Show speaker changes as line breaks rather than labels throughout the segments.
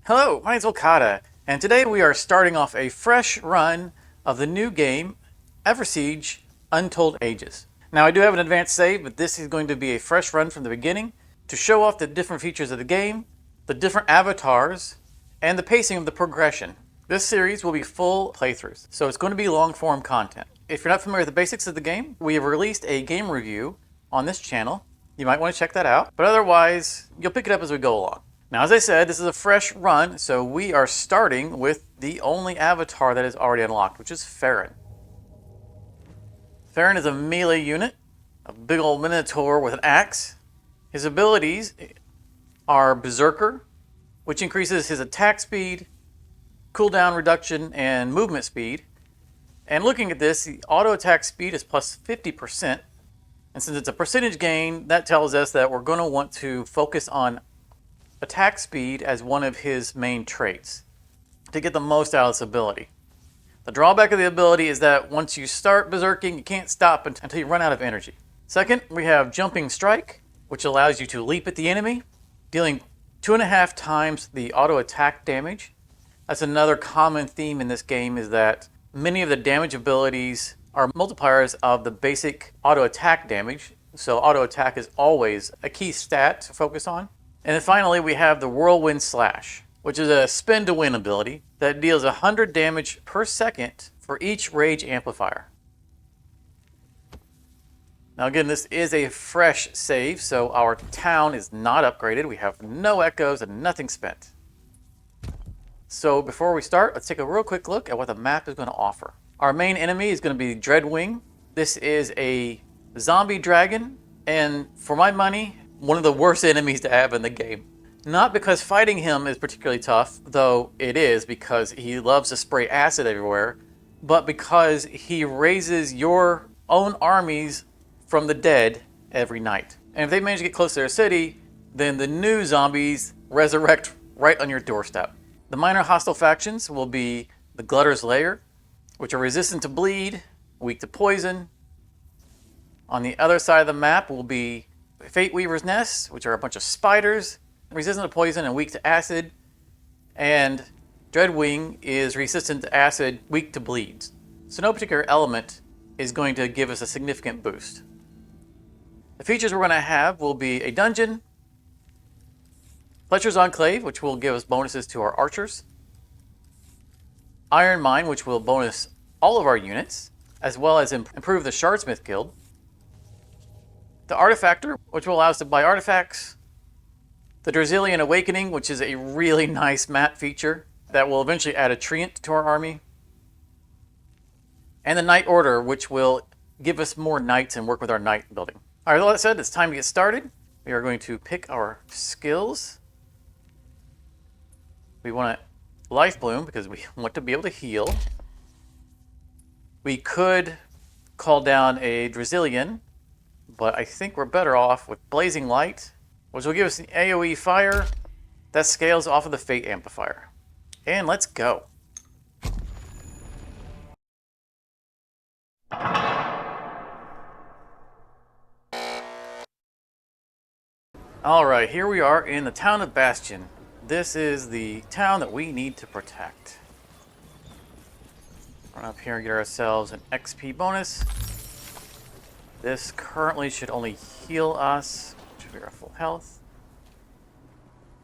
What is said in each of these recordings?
Hello, my name's Okada, and today we are starting off a fresh run of the new game, everSiege Untold Ages. Now I do have an advanced save, but this is going to be a fresh run from the beginning to show off the different features of the game, the different avatars, and the pacing of the progression. This series will be full playthroughs, so it's going to be long-form content. If you're not familiar with the basics of the game, we have released a game review on this channel. You might want to check that out, but otherwise, you'll pick it up as we go along. Now, as I said, this is a fresh run, so we are starting with the only avatar that is already unlocked, which is Ferun. Ferun is a melee unit, a big old minotaur with an axe. His abilities are Berserker, which increases his attack speed, cooldown reduction, and movement speed. And looking at this, the auto attack speed is plus 50%. And since it's a percentage gain, that tells us that we're going to want to focus on attack speed as one of his main traits to get the most out of this ability. The drawback of the ability is that once you start berserking, you can't stop until you run out of energy. Second, we have Jumping Strike, which allows you to leap at the enemy, dealing 2.5 times the auto attack damage. That's another common theme in this game, is that many of the damage abilities are multipliers of the basic auto attack damage, so auto attack is always a key stat to focus on. And then finally, we have the Whirlwind Slash, which is a spin to win ability that deals 100 damage per second for each rage amplifier. Now again, this is a fresh save, so our town is not upgraded. We have no echoes and nothing spent. So before we start, let's take a real quick look at what the map is going to offer. Our main enemy is going to be Dreadwing. This is a zombie dragon, and for my money, one of the worst enemies to have in the game. Not because fighting him is particularly tough, though it is because he loves to spray acid everywhere, but because he raises your own armies from the dead every night. And if they manage to get close to their city, then the new zombies resurrect right on your doorstep. The minor hostile factions will be the Glutter's Lair, which are resistant to bleed, weak to poison. On the other side of the map will be Fate Weaver's Nest, which are a bunch of spiders, resistant to poison and weak to acid. And Dreadwing is resistant to acid, weak to bleeds. So no particular element is going to give us a significant boost. The features we're going to have will be a dungeon, Fletcher's Enclave, which will give us bonuses to our archers, Iron Mine, which will bonus all of our units, as well as improve the Shardsmith Guild, the Artifactor, which will allow us to buy artifacts, the Drazilian Awakening, which is a really nice map feature that will eventually add a treant to our army, and the Knight Order, which will give us more knights and work with our knight building. All right, with all that said, it's time to get started. We are going to pick our skills. We want a Life Bloom because we want to be able to heal. We could call down a Drazilian, but I think we're better off with Blazing Light, which will give us an AoE fire that scales off of the Fate Amplifier. And let's go. Alright, here we are in the town of Bastion. This is the town that we need to protect. Run up here and get ourselves an XP bonus. This currently should only heal us, which should be our full health.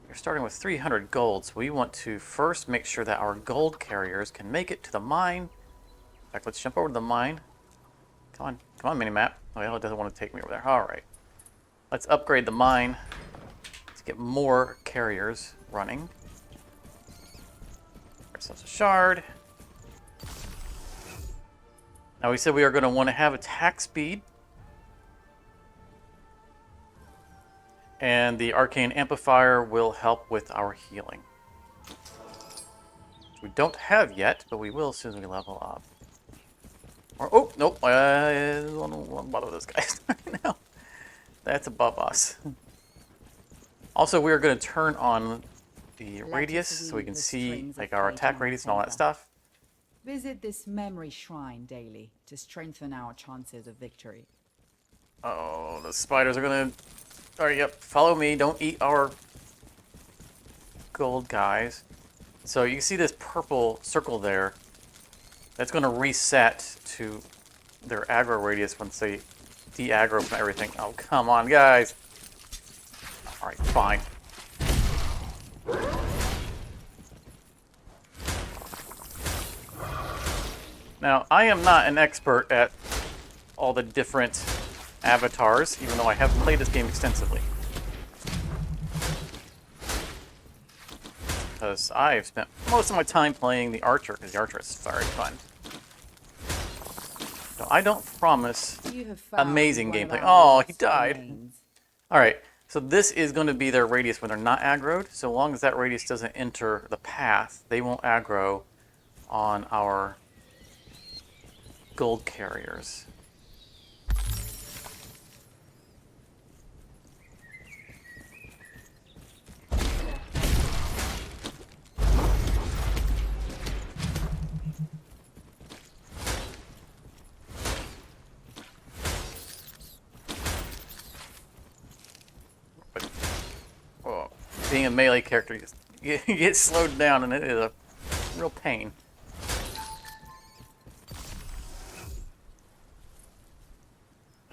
We're starting with 300 gold, so we want to first make sure that our gold carriers can make it to the mine. In fact, let's jump over to the mine. Come on, minimap. Oh, well, it doesn't want to take me over there. All right. Let's upgrade the mine to get more carriers running. Get ourselves a shard. Now we said we are going to want to have attack speed. And the Arcane Amplifier will help with our healing. Which we don't have yet, but we will as soon as we level up. Or, oh, nope. I don't want to bother those guys right now. That's above us. Also, we are going to turn on the radius so we can see like our attack radius and all that stuff.
Visit this memory shrine daily to strengthen our chances of victory.
Oh, the spiders are going to... Alright, yep. Follow me. Don't eat our gold guys. So you can see this purple circle there. That's going to reset to their aggro radius once they de-aggro from everything. Oh, come on, guys. Alright, fine. Now, I am not an expert at all the different avatars, even though I have played this game extensively. Because I've spent most of my time playing the Archer, because the Archer is very fun. So I don't promise amazing gameplay. Oh, he died. Alright, so this is going to be their radius when they're not aggroed. So long as that radius doesn't enter the path, they won't aggro on our gold carriers. Oh, being a melee character, you get slowed down and it is a real pain.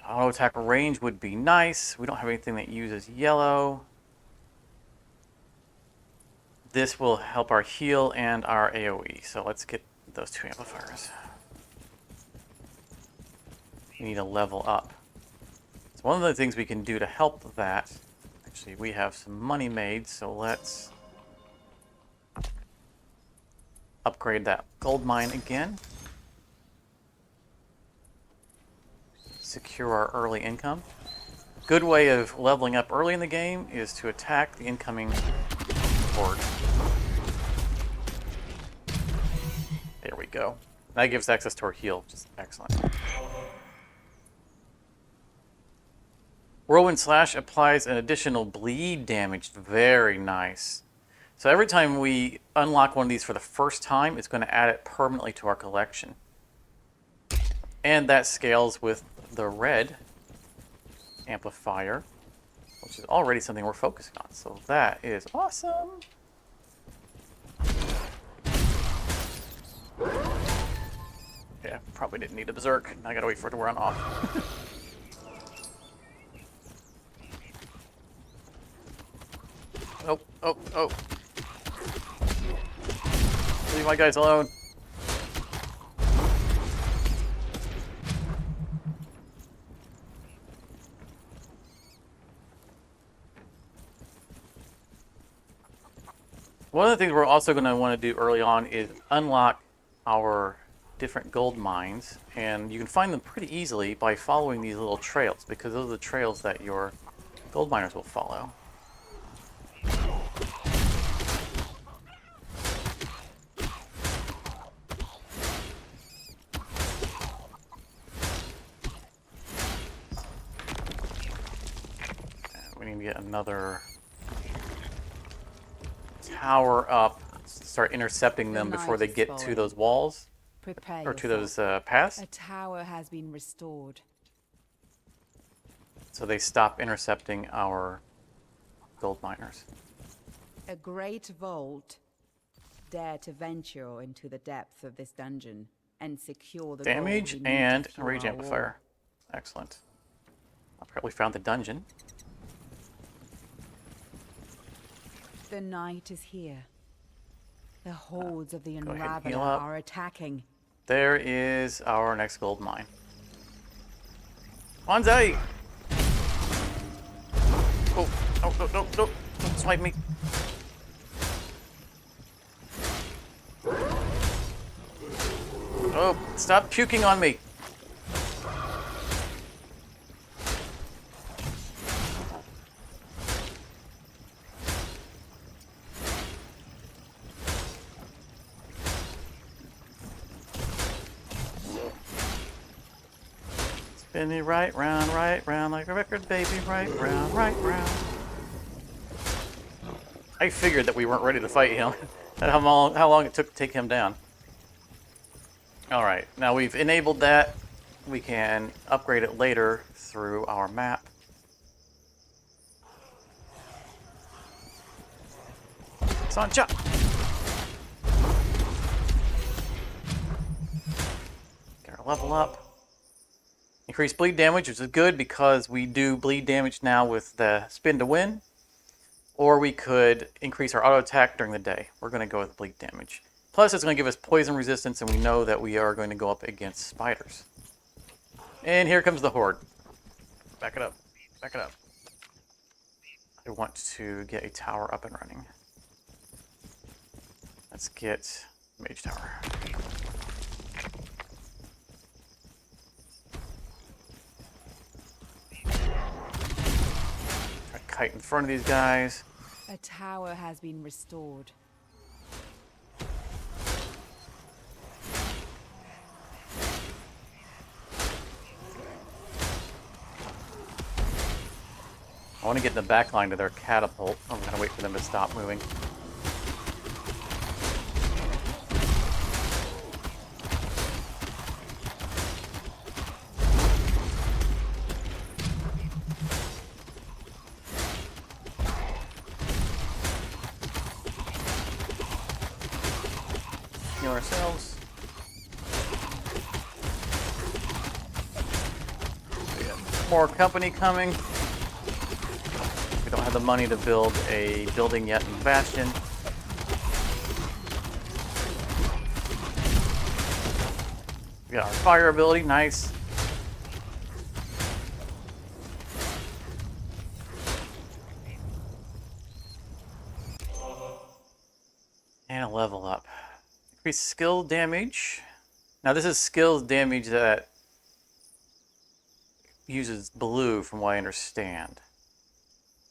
Auto attack range would be nice. We don't have anything that uses yellow. This will help our heal and our AoE. So let's get those two amplifiers. We need to level up. So one of the things we can do to help that, actually we have some money made, so let's upgrade that gold mine again. Secure our early income. Good way of leveling up early in the game is to attack the incoming horde. There we go. That gives access to our heal, which is excellent. Whirlwind Slash applies an additional bleed damage. Very nice. So every time we unlock one of these for the first time, it's going to add it permanently to our collection. And that scales with the red amplifier, which is already something we're focusing on. So that is awesome. Yeah, probably didn't need a berserk. I gotta wait for it to run off. Oh, oh, oh. Leave my guys alone. One of the things we're also going to want to do early on is unlock our different gold mines, and you can find them pretty easily by following these little trails, because those are the trails that your gold miners will follow. And we need to get another tower up, start intercepting them before they get to those walls.
Prepare
or to
yourself.
those paths.
A tower has been restored.
So they stop intercepting our gold miners.
A great vault. Dare to venture into the depths of this dungeon and secure the
Damage
gold we need
and
to
a
fuel
rage
our
amplifier.
war.
Excellent. I probably found the dungeon.
The night is here. The hordes of the
go ahead and heal
Unraveler
up.
are attacking.
There is our next gold mine. Wanzai! Oh, oh, no, no, no. Don't swipe me. Oh, stop puking on me. Spin me right round like a record, baby, right round, right round. I figured that we weren't ready to fight him. How long it took to take him down. Alright, now we've enabled that. We can upgrade it later through our map. Son, chop! Get our level up. Increase bleed damage, which is good because we do bleed damage now with the spin to win. Or we could increase our auto attack during the day. We're going to go with bleed damage. Plus, it's going to give us poison resistance, and we know that we are going to go up against spiders. And here comes the horde. Back it up. Back it up. I want to get a tower up and running. Let's get mage tower. Try to kite in front of these guys.
A tower has been restored.
I want to get in the back line to their catapult. I'm going to wait for them to stop moving. Heal ourselves. We got more company coming. We don't have the money to build a building yet in Bastion. We got our fire ability, nice. And a level up. Increase skill damage. Now this is skill damage that uses blue from what I understand.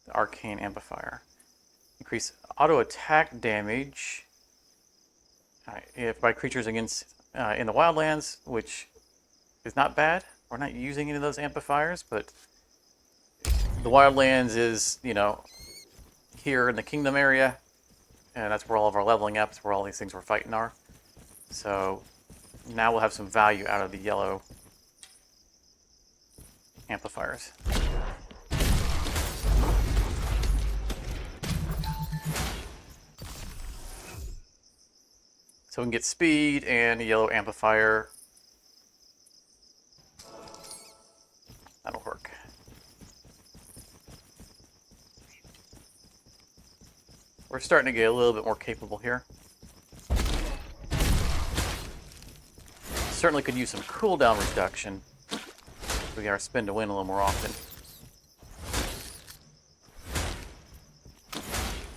The arcane amplifier. Increase auto attack damage if by creatures against in the wildlands, which is not bad. We're not using any of those amplifiers, but the wildlands is, you know, here in the kingdom area, and that's where all of our leveling up, it's where all these things we're fighting are. So now we'll have some value out of the yellow amplifiers. So we can get speed and a yellow amplifier. That'll work. We're starting to get a little bit more capable here. Certainly could use some cooldown reduction. We got our spin to win a little more often.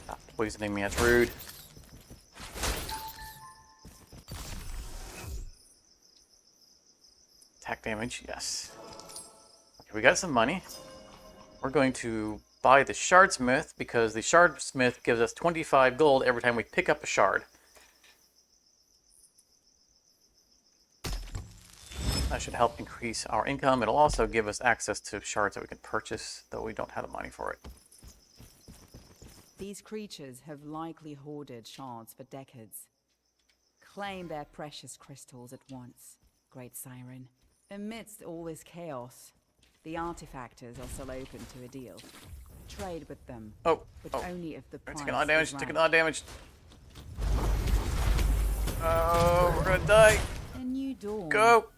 Stop poisoning me, that's rude. Attack damage, yes. Okay, we got some money. We're going to buy the Shardsmith because the Shardsmith gives us 25 gold every time we pick up a shard. That should help increase our income. It'll also give us access to shards that we can purchase, though we don't have the money for it.
These creatures have likely hoarded shards for decades. Claim their precious crystals at once, Great Siren. Amidst all this chaos, the artifactors are still open to a deal. Trade with them, but only if the price
Taking a lot of damage,
is right.
taking a lot of damage. Oh, we're gonna die.
A new dawn.
Go!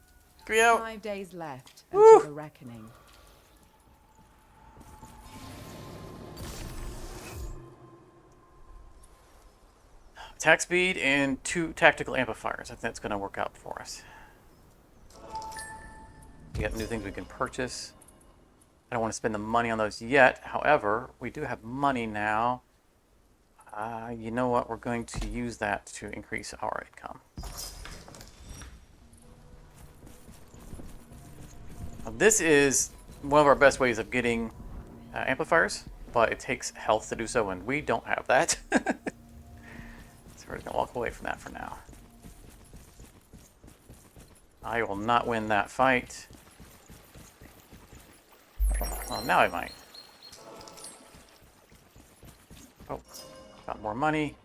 Get out!
5 days left
Woo!
until the reckoning.
Attack speed and 2 tactical amplifiers. I think that's gonna work out for us. We got new things we can purchase. I don't want to spend the money on those yet. However, we do have money now. You know what? We're going to use that to increase our income. Now, this is one of our best ways of getting amplifiers, but it takes health to do so, and we don't have that. So we're just going to walk away from that for now. I will not win that fight. Well, now I might. Oh, got more money.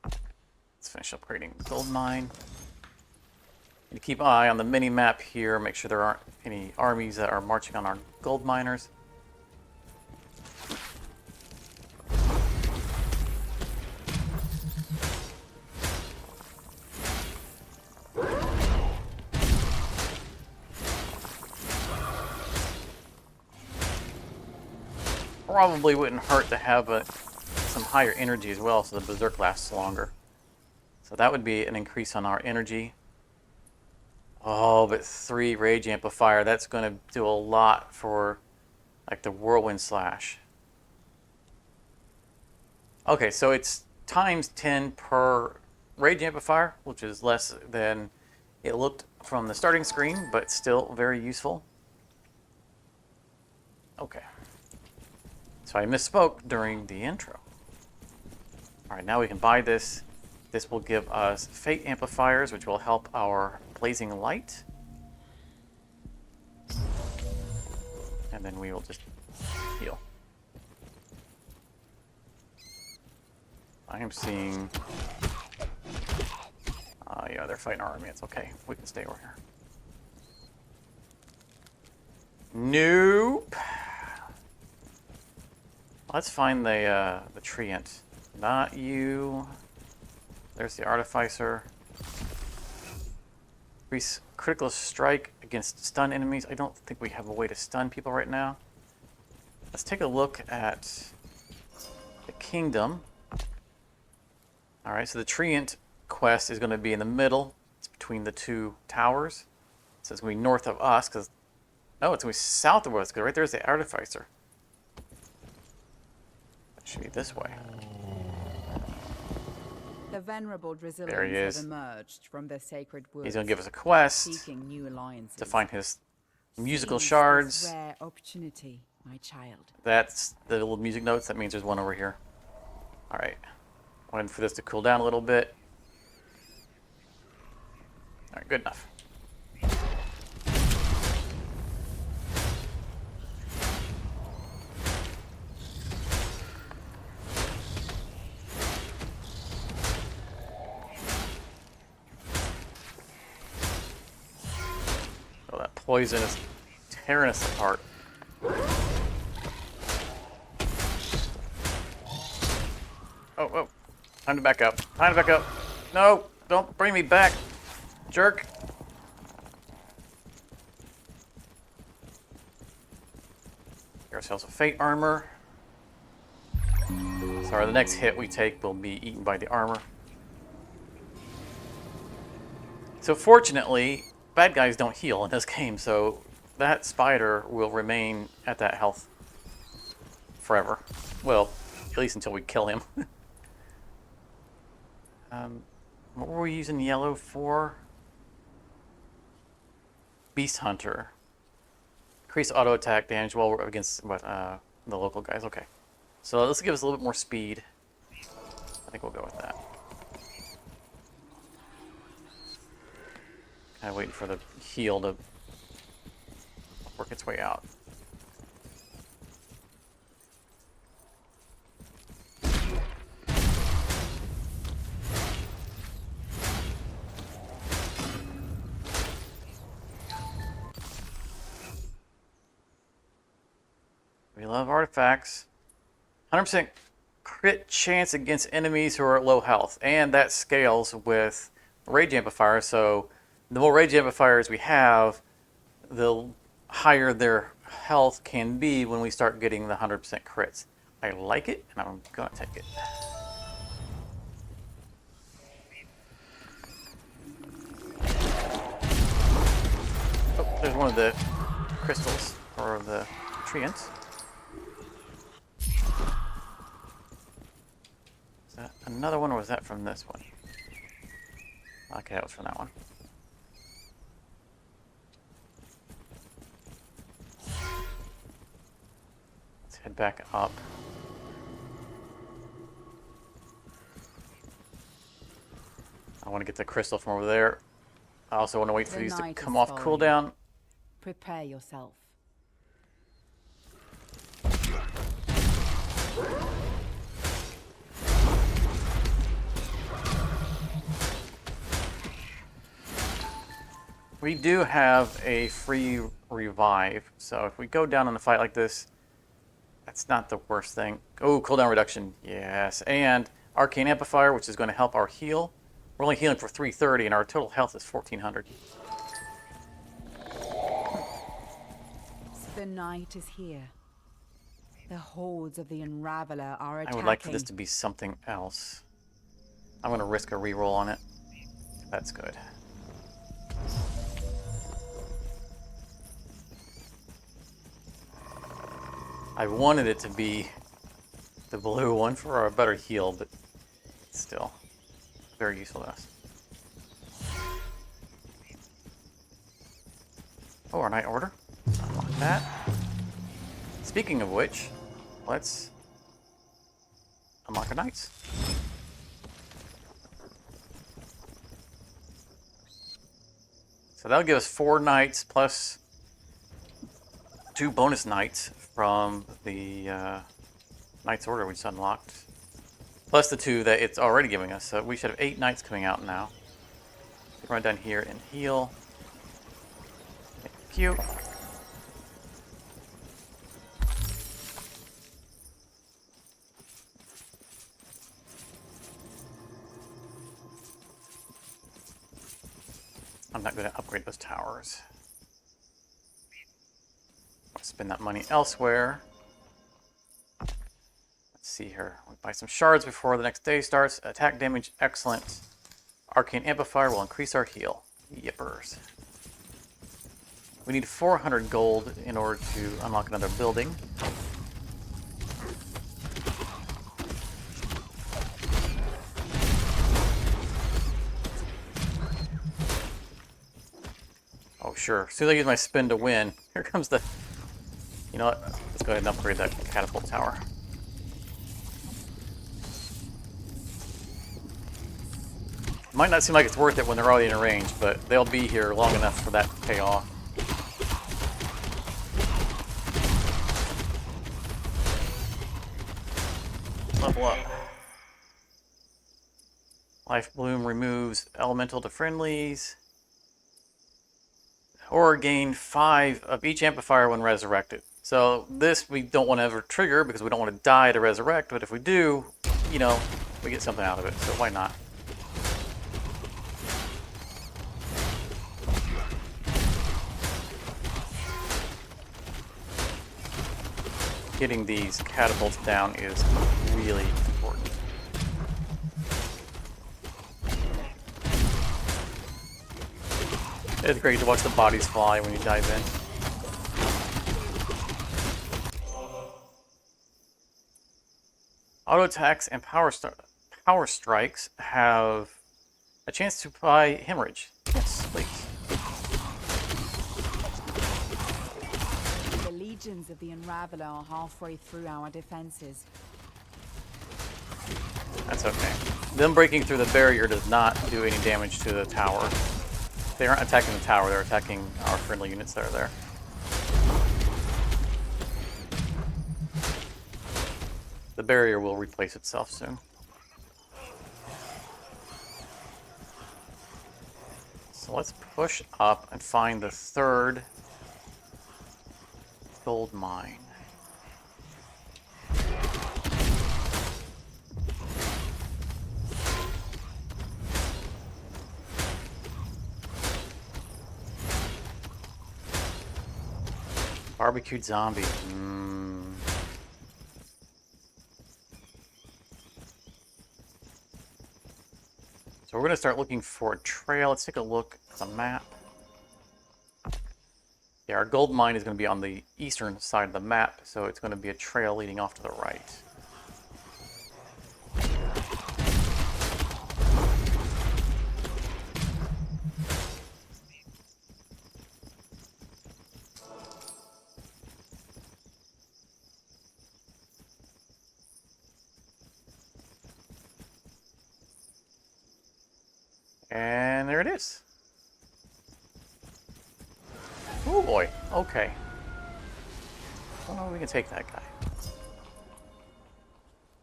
Let's finish upgrading the gold mine. You keep an eye on the mini map here. Make sure there aren't any armies that are marching on our gold miners. probably wouldn't hurt to have some higher energy as well, so the berserk lasts longer. So that would be an increase on our energy. Oh, but 3 rage amplifier, that's going to do a lot for like the whirlwind slash. Okay, so it's times 10 per rage amplifier, which is less than it looked from the starting screen, but still very useful. Okay. So I misspoke during the intro. Alright, now we can buy this. This will give us fate amplifiers, which will help our blazing light. And then we will just heal. I am seeing... yeah, they're fighting our army. It's okay. We can stay over here. Nope. Let's find the treant. Not you. There's the artificer. Increase critical strike against stun enemies. I don't think we have a way to stun people right now. Let's take a look at the kingdom. Alright, so the treant quest is going to be in the middle. It's between the 2 towers. So it's going to be north of us, because... No, it's going to be south of us, because right there's the artificer. It should be this way.
The venerable
There he
Brazilians
is.
have emerged from their sacred woods,
He's going to give us a quest
seeking new alliances.
to find his musical
Seize
shards.
this rare opportunity, my child.
That's the little music notes. That means there's one over here. Alright. Waiting for this to cool down a little bit. Alright, good enough. Oh, that poison is tearing us apart. Oh, time to back up. Time to back up. No, don't bring me back, jerk. Get ourselves a fate armor. Sorry, the next hit we take will be eaten by the armor. So fortunately, bad guys don't heal in this game, so that spider will remain at that health forever. Well, at least until we kill him. What were we using yellow for? Beast Hunter. Increase auto attack damage while we're against the local guys. Okay. So this will give us a little bit more speed. I think we'll go with that. Kind of waiting for the heal to work its way out. We love artifacts. 100% crit chance against enemies who are at low health. And that scales with rage amplifier. So the more rage amplifiers we have, the higher their health can be when we start getting the 100% crits. I like it, and I'm going to take it. Oh, there's one of the crystals, or the treants. Is that another one, or was that from this one? Okay, that was from that one. Let's head back up. I want to get the crystal from over there. I also want to wait for these to come off cooldown.
Prepare yourself.
We do have a free revive, so if we go down in a fight like this, that's not the worst thing. Oh, cooldown reduction, yes. And arcane amplifier, which is going to help our heal. We're only healing for 330, and our total health is 1400.
The night is here. The hordes of the Unraveler are attacking.
I would like for this to be something else. I'm going to risk a reroll on it. That's good. I wanted it to be the blue one for a better heal, but still very useful to us. Oh, our Knight Order. Unlock that. Speaking of which, let's unlock our Knights. So that'll give us 4 Knights plus 2 bonus Knights from the Knight's Order we just unlocked. Plus the 2 that it's already giving us. So we should have 8 Knights coming out now. Run down here and heal. Thank you. I'm not going to upgrade those towers. I'll spend that money elsewhere. Let's see here. We'll buy some shards before the next day starts. Attack damage, excellent. Arcane Amplifier will increase our heal. Yippers. We need 400 gold in order to unlock another building. Oh, sure. As soon as I use my spin to win, here comes the... You know what? Let's go ahead and upgrade that catapult tower. Might not seem like it's worth it when they're already in range, but they'll be here long enough for that to pay off. Level up. Life Bloom removes elemental to friendlies. Or gain 5 of each amplifier when resurrected. So this we don't want to ever trigger because we don't want to die to resurrect, but if we do, you know, we get something out of it, so why not? Getting these catapults down is really important. It's great to watch the bodies fly when you dive in. Auto attacks and power strikes have a chance to apply hemorrhage. Yes, please.
The legions of the Unraveler are halfway through our defenses.
That's okay. Them breaking through the barrier does not do any damage to the tower. They aren't attacking the tower, they're attacking our friendly units that are there. The barrier will replace itself soon. So let's push up and find the 3rd gold mine. Barbecued zombie. So we're going to start looking for a trail. Let's take a look at the map. Yeah, our gold mine is going to be on the eastern side of the map, so it's going to be a trail leading off to the right. And there it is. Oh boy, okay. I don't know if we can take that guy.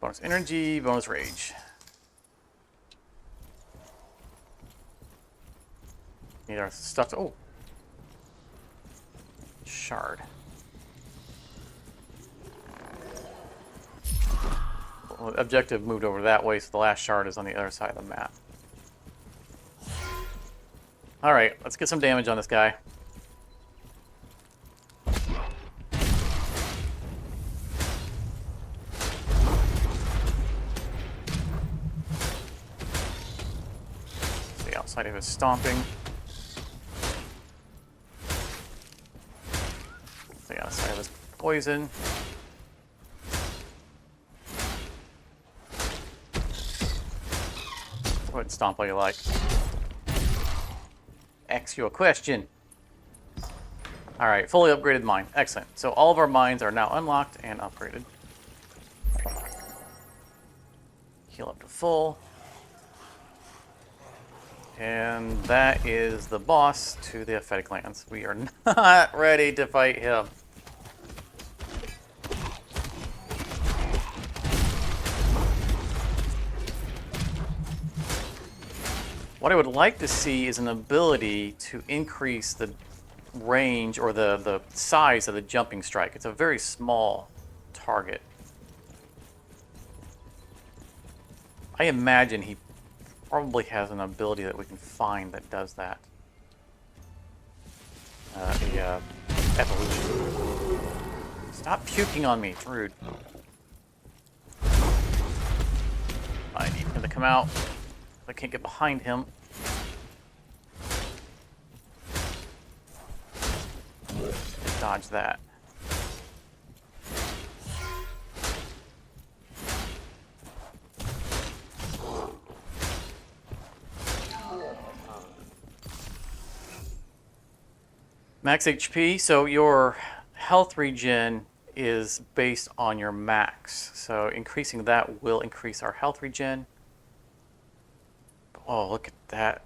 Bonus energy, bonus rage. Need our stuff to... Oh! Shard. Well, the objective moved over that way, so the last shard is on the other side of the map. Alright, let's get some damage on this guy. outside of his stomping. Stay outside of his poison. Go ahead and stomp all you like. Ask you a question. Alright, fully upgraded mine. Excellent. So all of our mines are now unlocked and upgraded. Heal up to full. And that is the boss to the Aphetic Lands. We are not ready to fight him. What I would like to see is an ability to increase the range or the size of the jumping strike. It's a very small target. I imagine he probably has an ability that we can find that does that. Evolution. Stop puking on me, it's rude. I need him to come out. I can't get behind him. Dodge that. Max HP, so your health regen is based on your max. So increasing that will increase our health regen. Oh, look at that.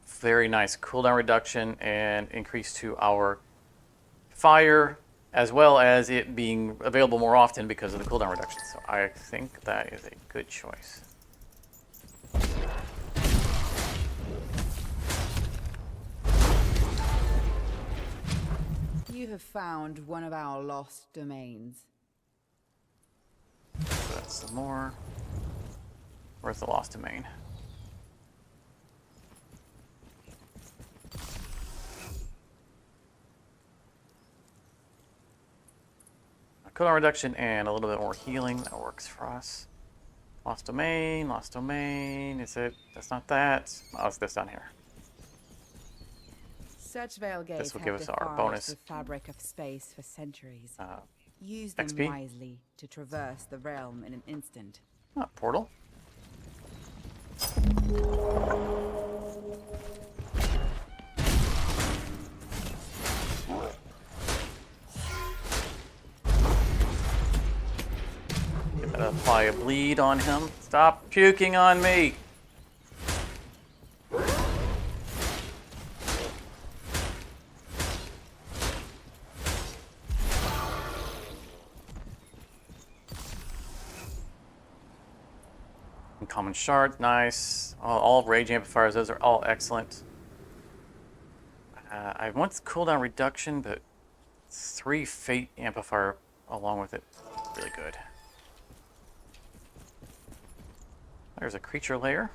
Very nice cooldown reduction and increase to our fire, as well as it being available more often because of the cooldown reduction. So I think that is a good choice.
You have found one of our lost domains.
That's some more. Where's the lost domain? A cooldown reduction and a little bit more healing. That works for us. Lost domain, lost domain. Is it? That's not that. Oh, it's this down here.
Such veil gates
This will give
have
us our
defied
bonus.
the fabric of space for centuries. Use them
XP.
wisely to traverse the realm in an instant.
Oh, portal. Gotta apply a bleed on him. Stop puking on me! Common shard, nice. All rage amplifiers, those are all excellent. I want cooldown reduction, but 3 fate amplifier along with it, really good. There's a creature lair.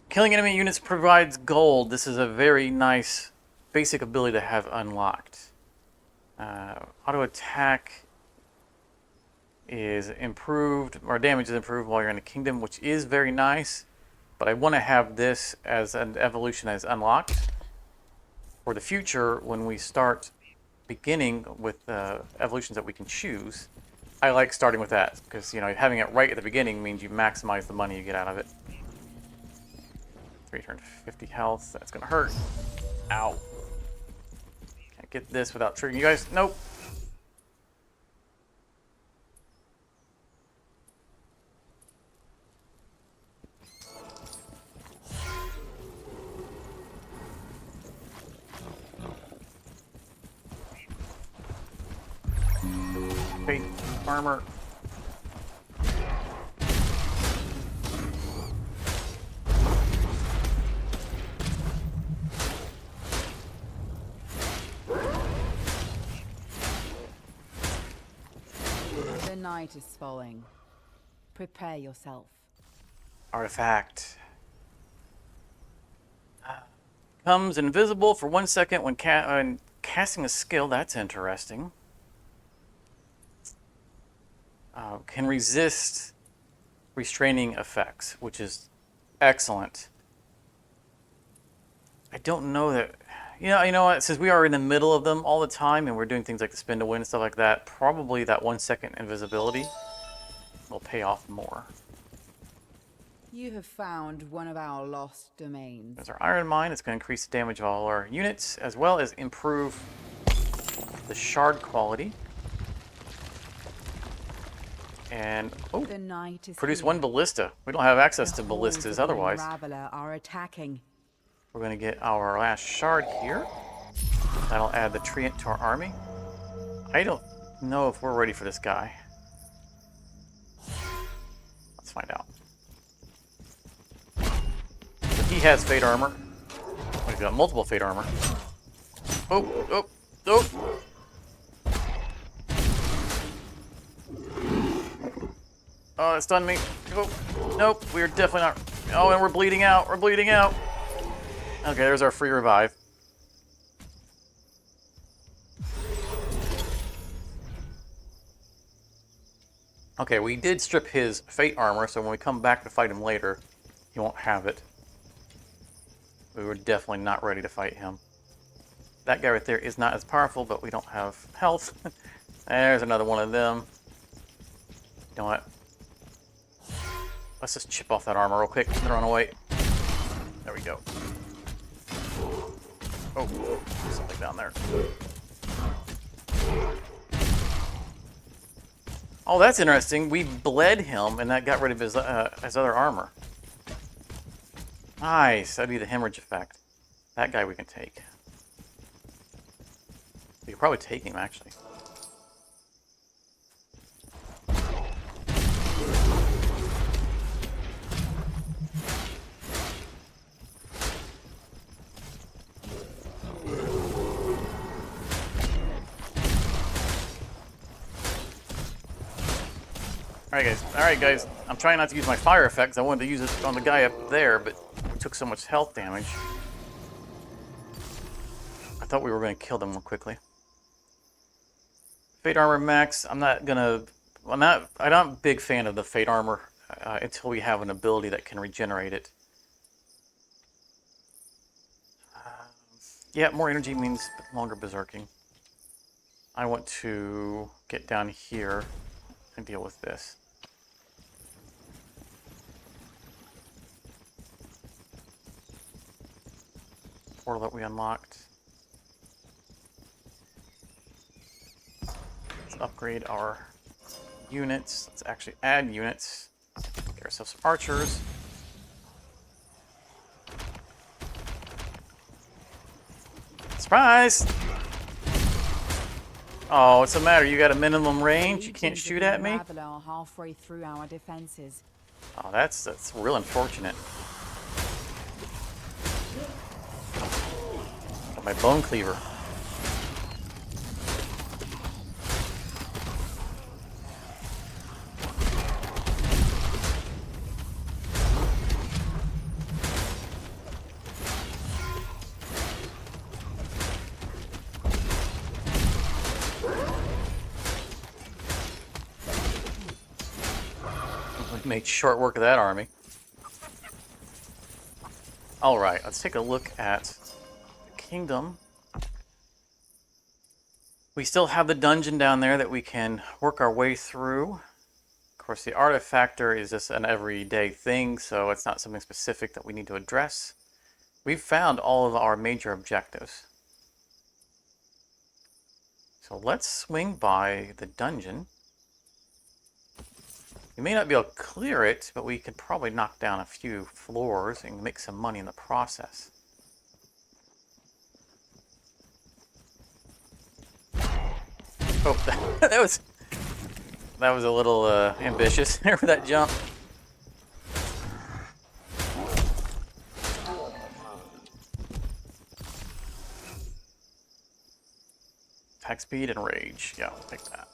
Killing enemy units provides gold. This is a very nice basic ability to have unlocked. Auto attack is improved, or damage is improved while you're in the kingdom, which is very nice, but I want to have this as an evolution as unlocked for the future when we start beginning with evolutions that we can choose. I like starting with that because, you know, having it right at the beginning means you maximize the money you get out of it. 350 health, that's gonna hurt. Ow. Can't get this without triggering you guys. Nope. Fate armor.
The night is falling. Prepare yourself.
Artifact. Becomes invisible for 1 second when casting a skill. That's interesting. Can resist restraining effects, which is excellent. I don't know that... You know what? Since we are in the middle of them all the time and we're doing things like the spin to win and stuff like that, probably that 1 second invisibility will pay off more.
You have found one of our lost domains.
There's our iron mine. It's going to increase the damage of all our units, as well as improve the shard quality. And, oh,
The night is
produce
here.
1 ballista. We don't have access
The
to
hordes
ballistas
of the
otherwise.
Unraveler are attacking.
We're going to get our last shard here. That'll add the treant to our army. I don't know if we're ready for this guy. Let's find out. So he has fate armor. We've got multiple fate armor. Oh, oh, oh! Oh, that stunned me. Oh, nope, we're definitely not. Oh, and we're bleeding out. We're bleeding out. Okay, there's our free revive. Okay, we did strip his fate armor, so when we come back to fight him later, he won't have it. We were definitely not ready to fight him. That guy right there is not as powerful, but we don't have health. There's another one of them. You know what? Let's just chip off that armor real quick and run away. There we go. Oh, there's something down there. Oh, that's interesting. We bled him, and that got rid of his other armor. Nice. That'd be the hemorrhage effect. That guy we can take. We could probably take him, actually. Alright guys, I'm trying not to use my fire effects. I wanted to use it on the guy up there, but we took so much health damage. I thought we were going to kill them more quickly. Fate armor max, I'm not a big fan of the fate armor until we have an ability that can regenerate it. Yeah, more energy means longer berserking. I want to get down here and deal with this. Portal that we unlocked. Let's upgrade our units. Let's actually add units. Get ourselves some archers. Surprise! Oh, what's the matter? You got a minimum range? You can't shoot at me?
Halfway through our defenses.
Oh, that's real unfortunate. Got my bone cleaver. Made short work of that army. Alright, let's take a look at the kingdom. We still have the dungeon down there that we can work our way through. Of course, the artifactor is just an everyday thing, so it's not something specific that we need to address. We've found all of our major objectives. So let's swing by the dungeon. We may not be able to clear it, but we could probably knock down a few floors and make some money in the process. Oh, that was a little ambitious there for that jump. Attack speed and rage. Yeah, I'll take that.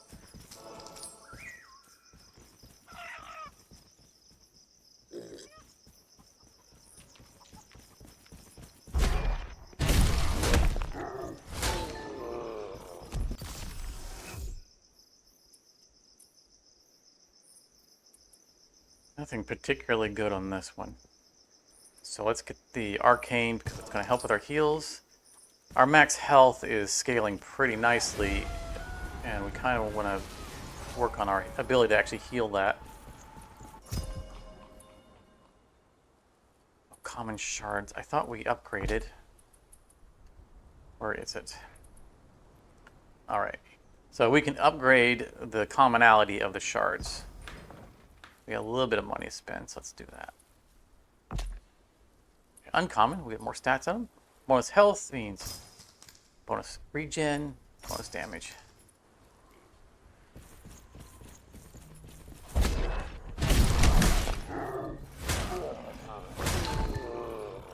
Nothing particularly good on this one. So let's get the arcane because it's going to help with our heals. Our max health is scaling pretty nicely, and we kind of want to work on our ability to actually heal that. Common shards. I thought we upgraded. Where is it? All right. So we can upgrade the commonality of the shards. We got a little bit of money to spend, so let's do that. Uncommon, we get more stats on them. Bonus health means bonus regen, bonus damage.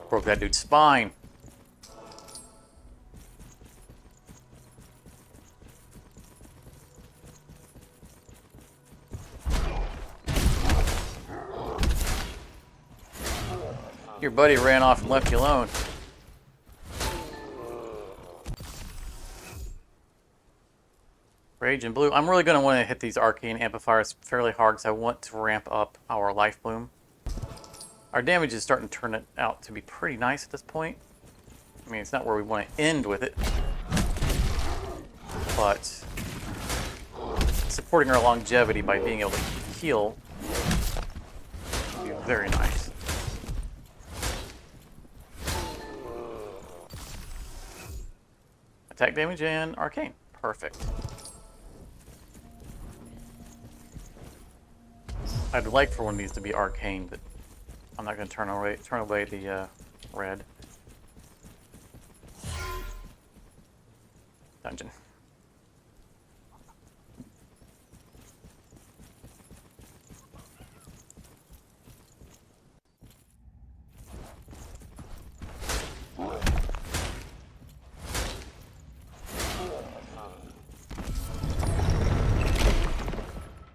Broke that dude's spine. Your buddy ran off and left you alone. Rage and blue. I'm really going to want to hit these arcane amplifiers fairly hard because I want to ramp up our life bloom. Our damage is starting to turn it out to be pretty nice at this point. I mean, it's not where we want to end with it, but supporting our longevity by being able to heal would be very nice. Attack damage and arcane. Perfect. I'd like for one of these to be arcane, but I'm not going to turn away the red. Dungeon.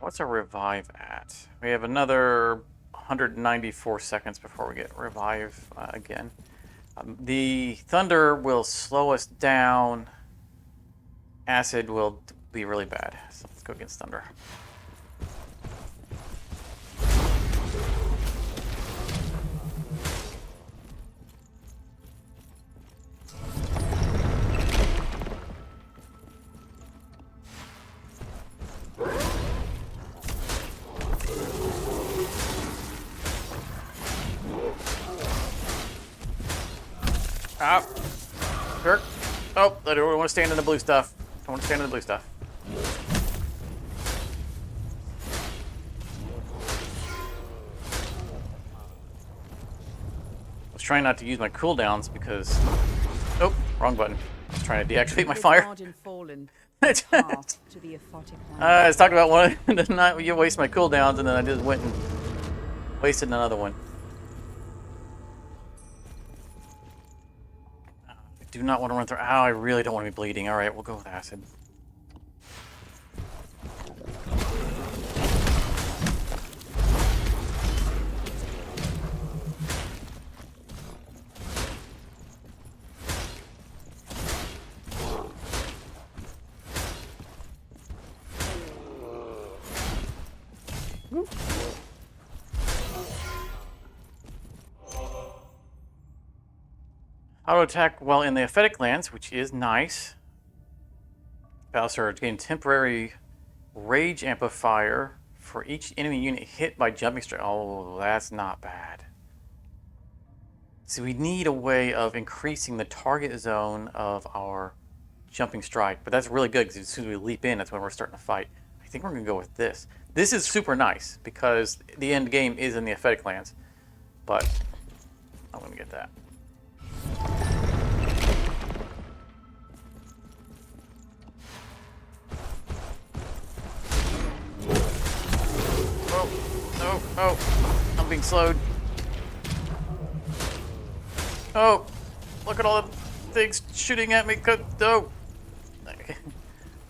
What's our revive at? We have another 194 seconds before we get revive again. The thunder will slow us down. Acid will be really bad. So let's go against thunder. Ah, jerk. Oh, I don't want to stand in the blue stuff. Don't want to stand in the blue stuff. I was trying not to use my cooldowns because... Oh, wrong button. I was trying to deactivate my fire. I was talking about one to not waste my cooldowns, and then I just went and wasted another one. I do not want to run through. Ow, I really don't want to be bleeding. All right, we'll go with acid. Auto attack while in the Aphetic lands, which is nice. Battle Surge gain temporary rage amplifier for each enemy unit hit by jumping strike. Oh, that's not bad. So we need a way of increasing the target zone of our jumping strike, but that's really good because as soon as we leap in, that's when we're starting to fight. I think we're going to go with this. This is super nice because the end game is in the Aphetic lands, but I'm going to get that. Oh, I'm being slowed. Oh, look at all the things shooting at me. Oh,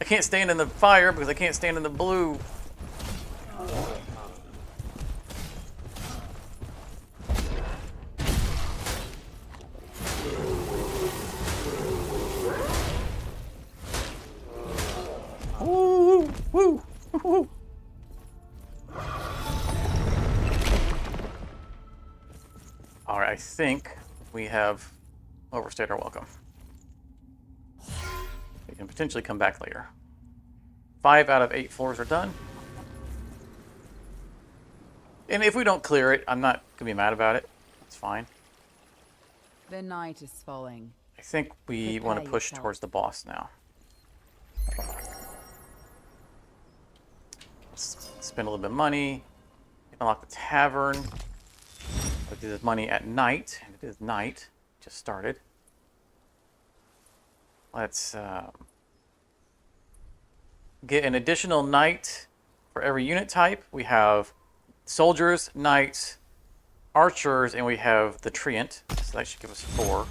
I can't stand in the fire because I can't stand in the blue. Woo, woo, woo. Alright, I think we have overstayed our welcome. We can potentially come back later. 5 out of 8 floors are done. And if we don't clear it, I'm not going to be mad about it. It's fine.
The night is falling.
I think we want to
Prepare
push
yourself.
towards the boss now. Let's spend a little bit of money. Unlock the tavern. We'll do this money at night. And it is night. Just started. Let's get an additional knight for every unit type. We have soldiers, knights, archers, and we have the treant. So that should give us 4.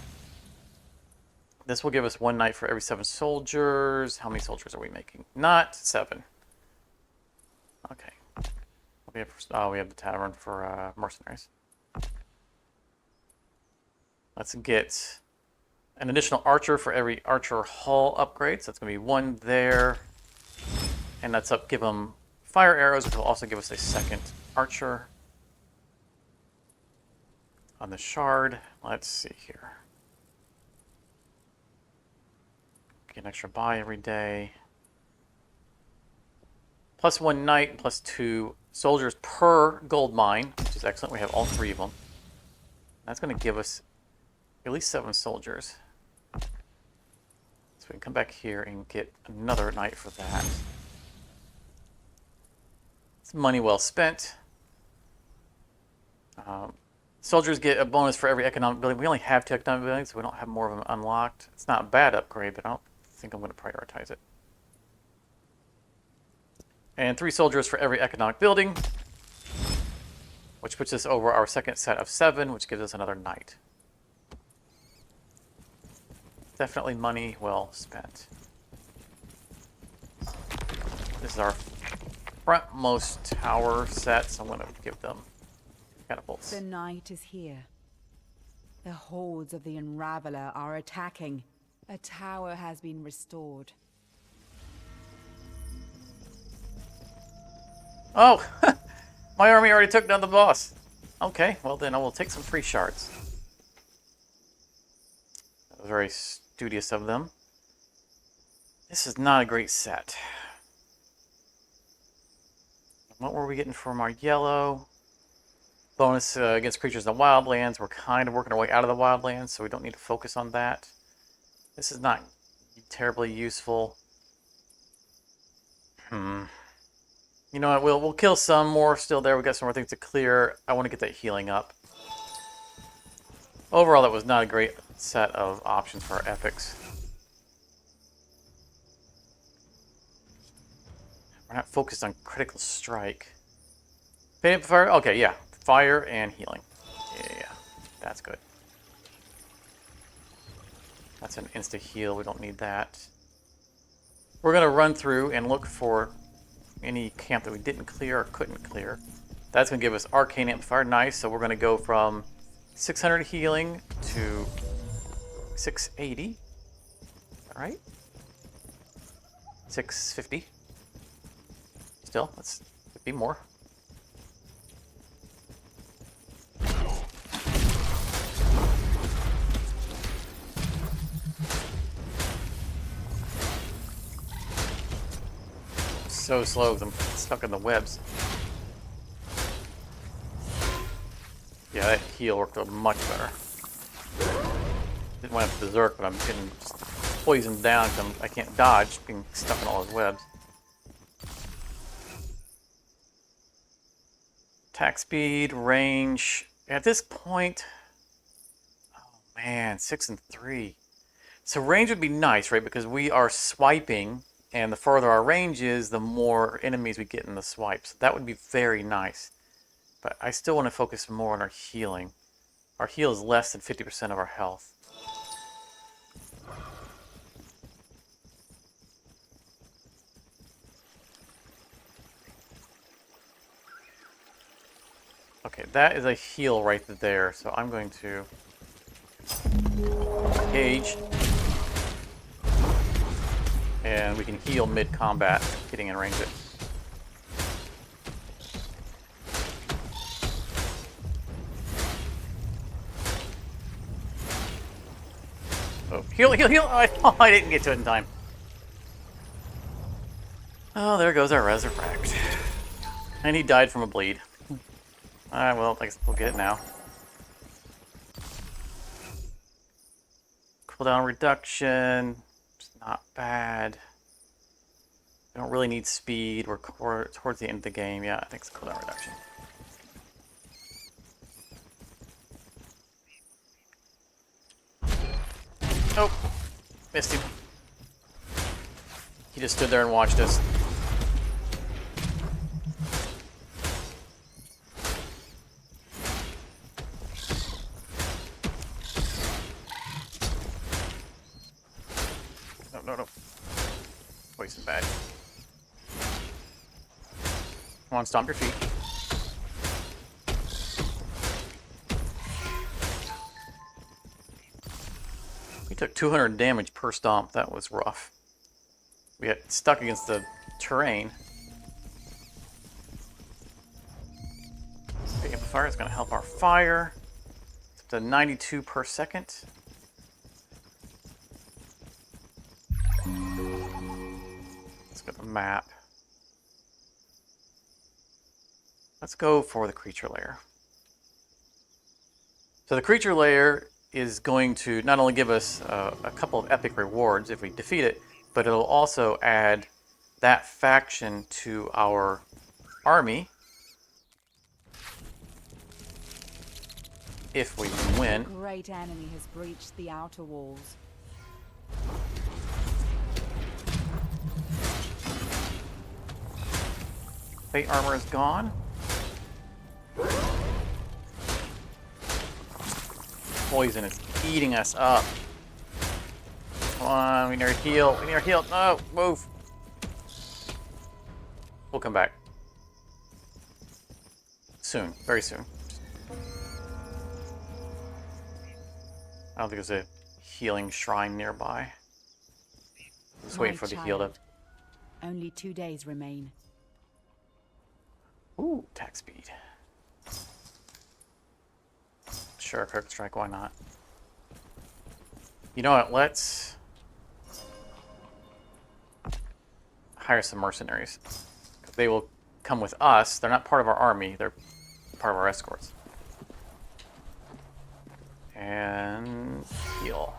This will give us 1 knight for every 7 soldiers. How many soldiers are we making? Not 7. Okay. We have the tavern for mercenaries. Let's get an additional archer for every archer hull upgrade. So that's going to be 1 there. And that's up. Give them fire arrows, which will also give us a 2nd archer. On the shard, let's see here. Get an extra buy every day. Plus 1 knight, plus 2 soldiers per gold mine, which is excellent. We have all 3 of them. That's going to give us at least 7 soldiers. So we can come back here and get another knight for that. It's money well spent. Soldiers get a bonus for every economic building. We only have 2 economic buildings, so we don't have more of them unlocked. It's not a bad upgrade, but I don't think I'm going to prioritize it. And 3 soldiers for every economic building, which puts us over our 2nd set of 7, which gives us another knight. Definitely money well spent. This is our frontmost tower set, so I'm going to give them catapults.
The night is here. The hordes of the Unraveler are attacking. A tower has been restored.
Oh! My army already took down the boss. Okay, well then I will take some free shards. That was very studious of them. This is not a great set. What were we getting from our yellow? Bonus against creatures in the wildlands. We're kind of working our way out of the wildlands, so we don't need to focus on that. This is not terribly useful. You know what? We'll kill some more still there. We got some more things to clear. I want to get that healing up. Overall, that was not a great set of options for our epics. We're not focused on critical strike. Pain fire. Okay, yeah. Fire and healing. Yeah, that's good. That's an insta heal. We don't need that. We're going to run through and look for any camp that we didn't clear or couldn't clear. That's going to give us arcane amplifier. Nice. So we're going to go from 600 healing to 680. All right. 650. Still, let's be more. So slow because I'm stuck in the webs. Yeah, that heal worked out much better. Didn't want to berserk, but I'm getting poisoned down because I can't dodge being stuck in all those webs. Attack speed, range. At this point, oh man, 6 and 3. So range would be nice, right? Because we are swiping. And the further our range is, the more enemies we get in the swipes. That would be very nice. But I still want to focus more on our healing. Our heal is less than 50% of our health. Okay, that is a heal right there. So I'm going to engage. And we can heal mid-combat, getting in range it. Heal, heal, heal! Oh, I didn't get to it in time. Oh, there goes our resurrect. And he died from a bleed. Alright, well, I guess we'll get it now. Cooldown reduction. It's not bad. We don't really need speed. We're towards the end of the game. Yeah, I think it's cooldown reduction. Oh, missed him. He just stood there and watched us. No, no, no. Poison bad. Come on, stomp your feet. We took 200 damage per stomp. That was rough. We got stuck against the terrain. The amplifier is going to help our fire. It's up to 92 per second. Let's go to the map. Let's go for the creature lair. So the creature lair is going to not only give us a couple of epic rewards if we defeat it, but it'll also add that faction to our army if we can win.
A great enemy has breached the outer walls.
Fate armor is gone. Poison is eating us up. Come on, we need our heal. We need our heal. No, move. We'll come back. Soon, very soon. I don't think there's a healing shrine nearby. Just waiting for the heal to...
Only 2 days remain.
Ooh, attack speed. Sure, Kirk Strike, why not? You know what, let's hire some mercenaries. They will come with us. They're not part of our army, they're part of our escorts. And heal.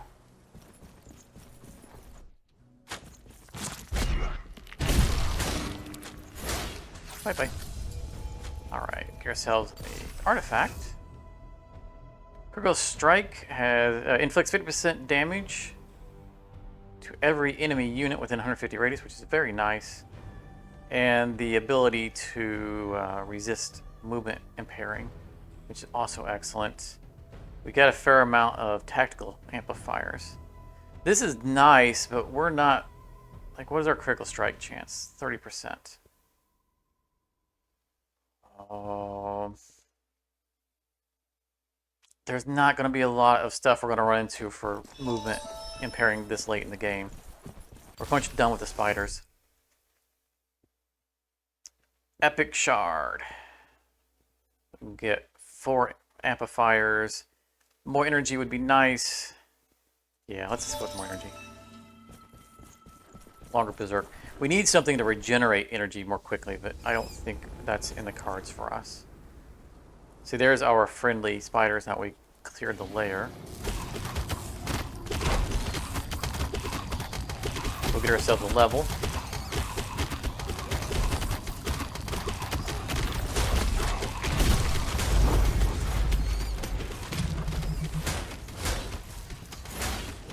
Bye-bye. Alright, get ourselves an artifact. Critical Strike has inflicts 50% damage to every enemy unit within 150 radius, which is very nice. And the ability to resist movement impairing, which is also excellent. We got a fair amount of tactical amplifiers. This is nice, but we're not... Like, what is our critical strike chance? 30%. There's not going to be a lot of stuff we're going to run into for movement impairing this late in the game. We're pretty much done with the spiders. Epic Shard. We can get 4 amplifiers. More energy would be nice. Yeah, let's just go with more energy. Longer Berserk. We need something to regenerate energy more quickly, but I don't think that's in the cards for us. See, there's our friendly spiders. Now we cleared the lair. We'll get ourselves a level.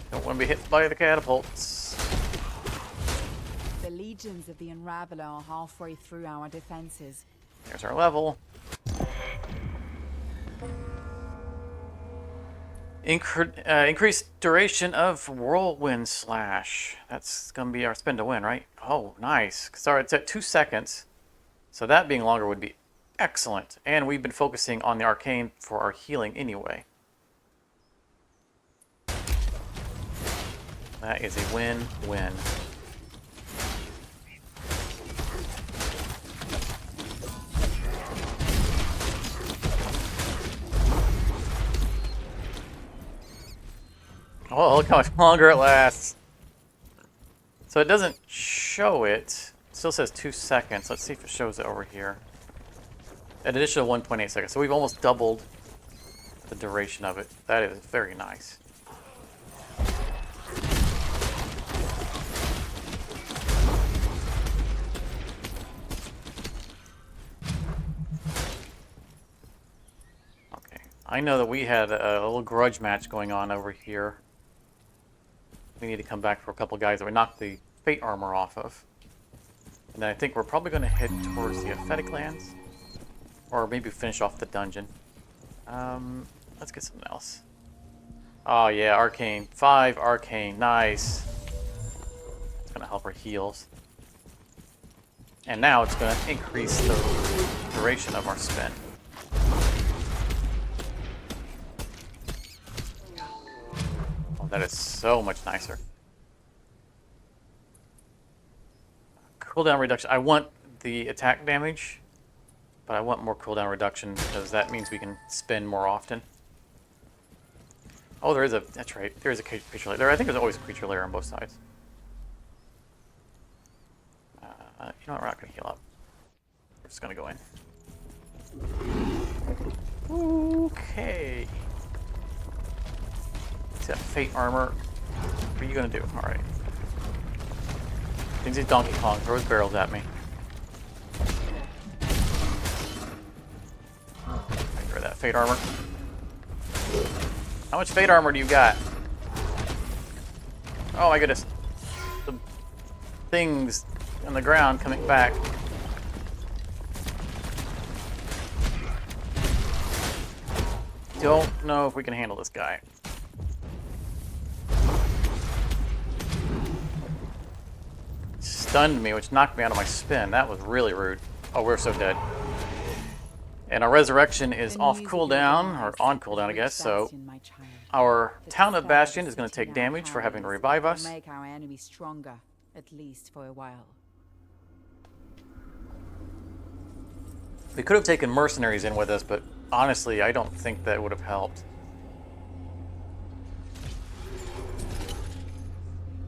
Don't want to be hit by the catapults.
The legions of the Unraveler are halfway through our defenses.
There's our level. Increased duration of Whirlwind Slash. That's going to be our spin to win, right? Oh, nice. Sorry, it's at 2 seconds. So that being longer would be excellent. And we've been focusing on the arcane for our healing anyway. That is a win-win. Oh, look how much longer it lasts. So it doesn't show it. It still says 2 seconds. Let's see if it shows it over here. An additional 1.8 seconds. So we've almost doubled the duration of it. That is very nice. Okay. I know that we had a little grudge match going on over here. We need to come back for a couple guys that we knocked the fate armor off of. And then I think we're probably going to head towards the Aphetic lands. Or maybe finish off the dungeon. Let's get something else. Oh yeah, Arcane. 5 Arcane. Nice. It's going to help our heals. And now it's going to increase the duration of our spin. Oh, that is so much nicer. Cooldown reduction. I want the attack damage, but I want more cooldown reduction because that means we can spin more often. Oh, there is a... That's right. There is a creature layer. I think there's always a creature layer on both sides. You know what? We're not going to heal up. We're just going to go in. Okay. It's got fate armor. What are you going to do? Alright. Things like Donkey Kong. Throw his barrels at me. Throw that fate armor. How much fate armor do you got? Oh my goodness. The things on the ground coming back. Don't know if we can handle this guy. Stunned me, which knocked me out of my spin. That was really rude. Oh, we're so dead. And our resurrection is off cooldown, or on cooldown, I guess, so our town of Bastion is going to take damage for having to revive us.
Make our enemy stronger, at least for a while.
We could have taken mercenaries in with us, but honestly, I don't think that would have helped.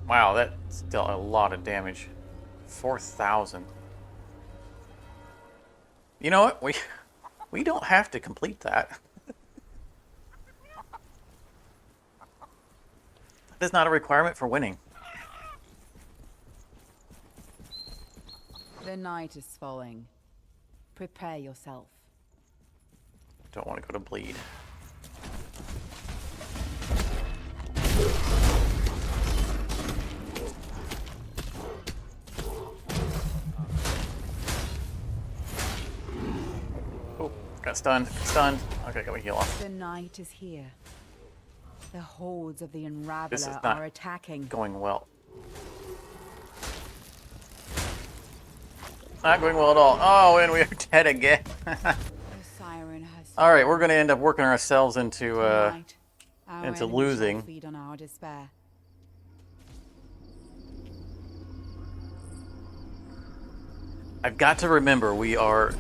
Wow, that's still a lot of damage. 4,000. You know what? We don't have to complete that. That's not a requirement for winning.
The night is falling. Prepare yourself.
Don't want to go to bleed. Oh, got stunned. Stunned. Okay, got my heal off.
The night is here. The hordes of the
This is
Unraveler
not
are attacking.
going well. Not going well at all. Oh, and we're dead again.
The siren has
All right, we're going to end up working ourselves into
Tonight, our
into
enemies shall
losing.
feed on our despair.
I've got to remember we are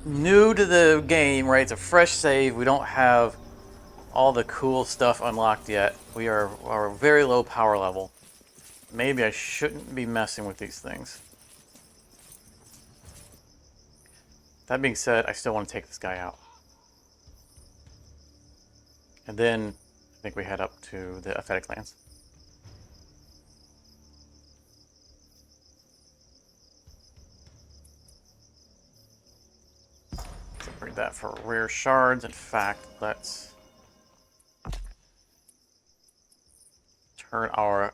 new to the game, right? It's a fresh save. We don't have all the cool stuff unlocked yet. We are a very low power level. Maybe I shouldn't be messing with these things. That being said, I still want to take this guy out. And then I think we head up to the Aphetic lands. Separate that for rare shards. In fact, let's turn our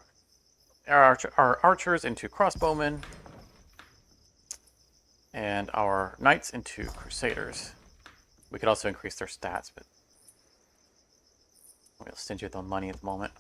archers into crossbowmen and our knights into crusaders. We could also increase their stats, but we'll stingy with the money at the moment.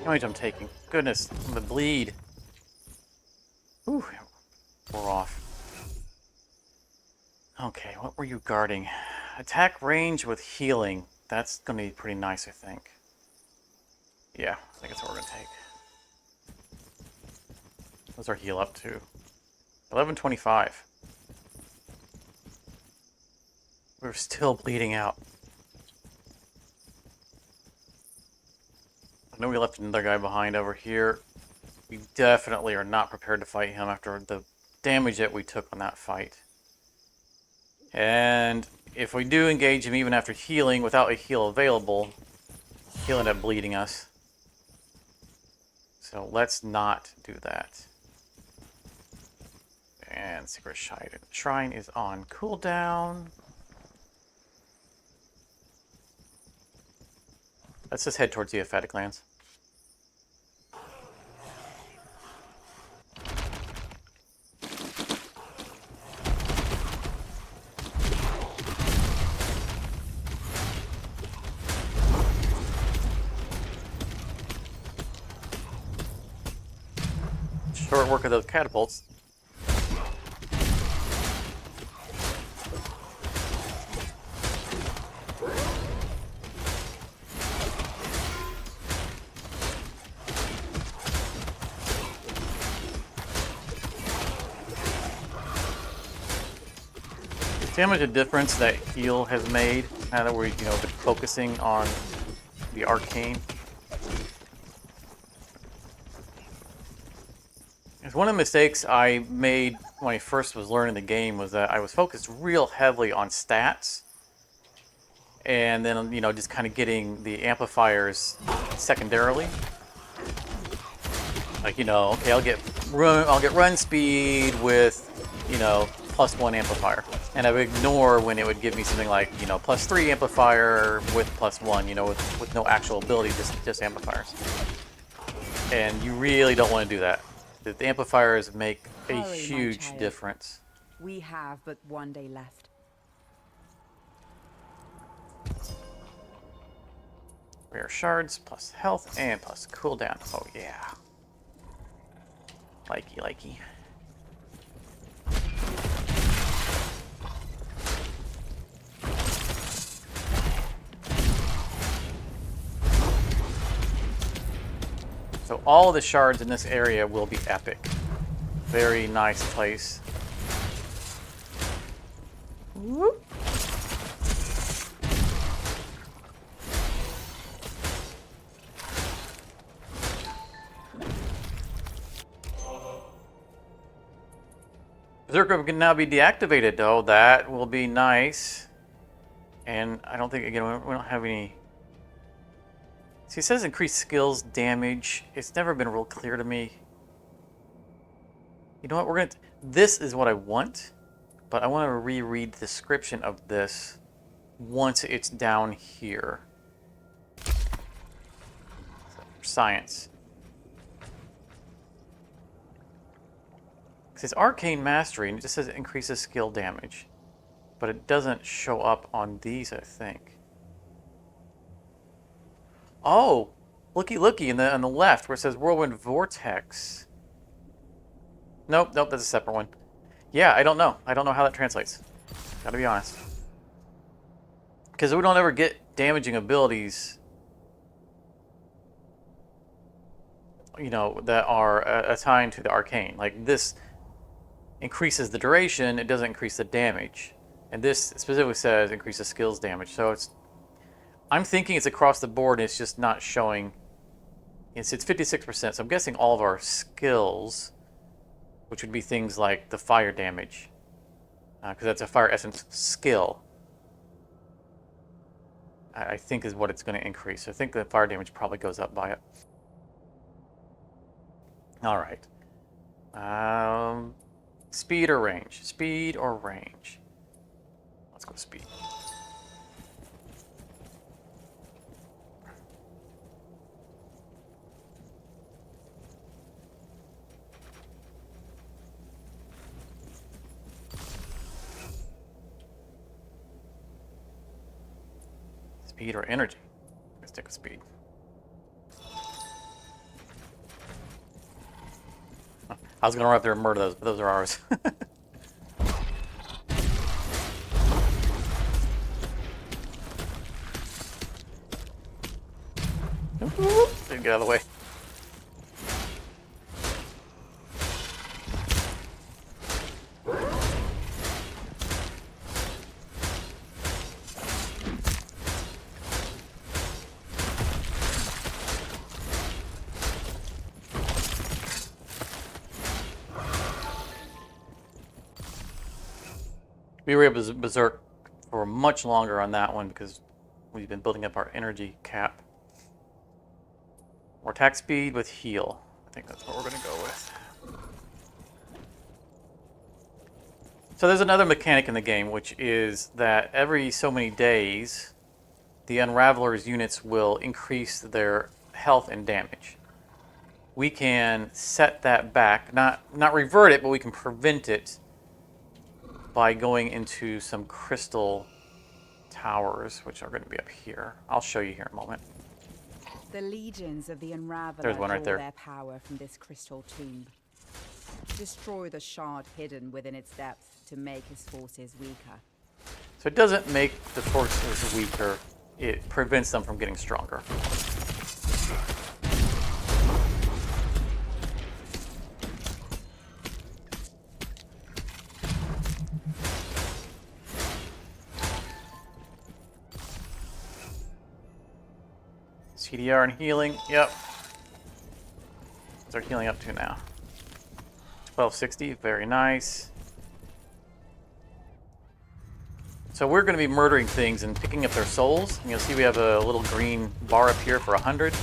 damage I'm taking. Goodness, I'm gonna bleed. Ooh, we're off. Okay, what were you guarding? Attack range with healing. That's gonna be pretty nice, I think. Yeah, I think that's what we're gonna take. What's our heal up to? 1125. We're still bleeding out. I know we left another guy behind over here. We definitely are not prepared to fight him after the damage that we took on that fight. And if we do engage him even after healing, without a heal available, he'll end up bleeding us. So let's not do that. And Secret Shrine is on cooldown. Let's just head towards the Aphatic Lands. Short work of those catapults. Damage a difference that heal has made now that we're, been focusing on the arcane. It's one of the mistakes I made when I first was learning the game was that I was focused real heavily on stats, and then just kind of getting the amplifiers secondarily. Like okay, I'll get run speed with +1 amplifier. And I would ignore when it would give me something like, +3 amplifier with +1, with no actual ability, just amplifiers. And you really don't want to do that. The amplifiers make a
Hurry,
huge
my child.
difference.
We have but one day left.
Rare shards, plus health, and plus cooldown. Oh yeah. Likey, likey. So all of the shards in this area will be epic. Very nice place. Whoop. Berserker can now be deactivated though. That will be nice. And I don't think, again, we don't have any... See, it says increased skills damage. It's never been real clear to me. You know what, we're gonna... This is what I want, but I want to reread the description of this once it's down here. So, science. It says Arcane Mastery, and it just says it increases skill damage. But it doesn't show up on these, I think. Oh, looky, on the left where it says Whirlwind Vortex. Nope, that's a separate one. Yeah, I don't know. I don't know how that translates. Gotta be honest. Because we don't ever get damaging abilities, that are assigned to the arcane. Like this increases the duration, it doesn't increase the damage. And this specifically says increases skills damage. So I'm thinking it's across the board and it's just not showing. It's 56%, so I'm guessing all of our skills, which would be things like the fire damage, because that's a fire essence skill, I think is what it's going to increase. So I think the fire damage probably goes up by it. All right. Speed or range? Speed or range? Let's go speed. Speed or energy? Let's take a speed. was gonna run up there and murder those, but those are ours. Didn't get out of the way. We were able to berserk for much longer on that one because we've been building up our energy cap. More attack speed with heal. I think that's what we're going to go with. So there's another mechanic in the game, which is that every so many days, the Unraveler's units will increase their health and damage. We can set that back, not revert it, but we can prevent it by going into some crystal towers, which are going to be up here. I'll show you here in a moment.
The legions of the Unraveler
There's one right
draw
there.
their power from this crystal tomb. Destroy the shard hidden within its depths to make his forces weaker.
So it doesn't make the forces weaker, it prevents them from getting stronger. CDR and healing, yep. What's our healing up to now? 1260, very nice. So we're going to be murdering things and picking up their souls. And you'll see we have a little green bar up here for 100.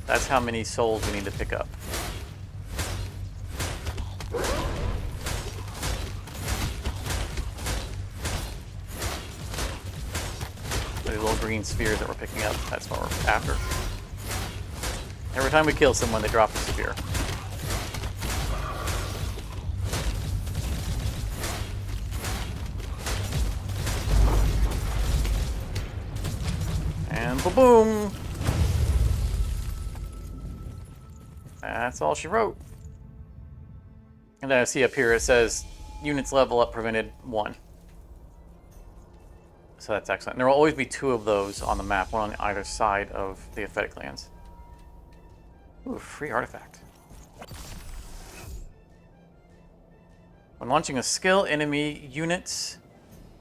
That's how many souls we need to pick up. These little green spheres that we're picking up, that's what we're after. Every time we kill someone, they drop a sphere. And boom! That's all she wrote. And then I see up here it says units level up prevented 1. So that's excellent. And there will always be 2 of those on the map, one on either side of the Aphetic lands. Ooh, free artifact. When launching a skill, enemy units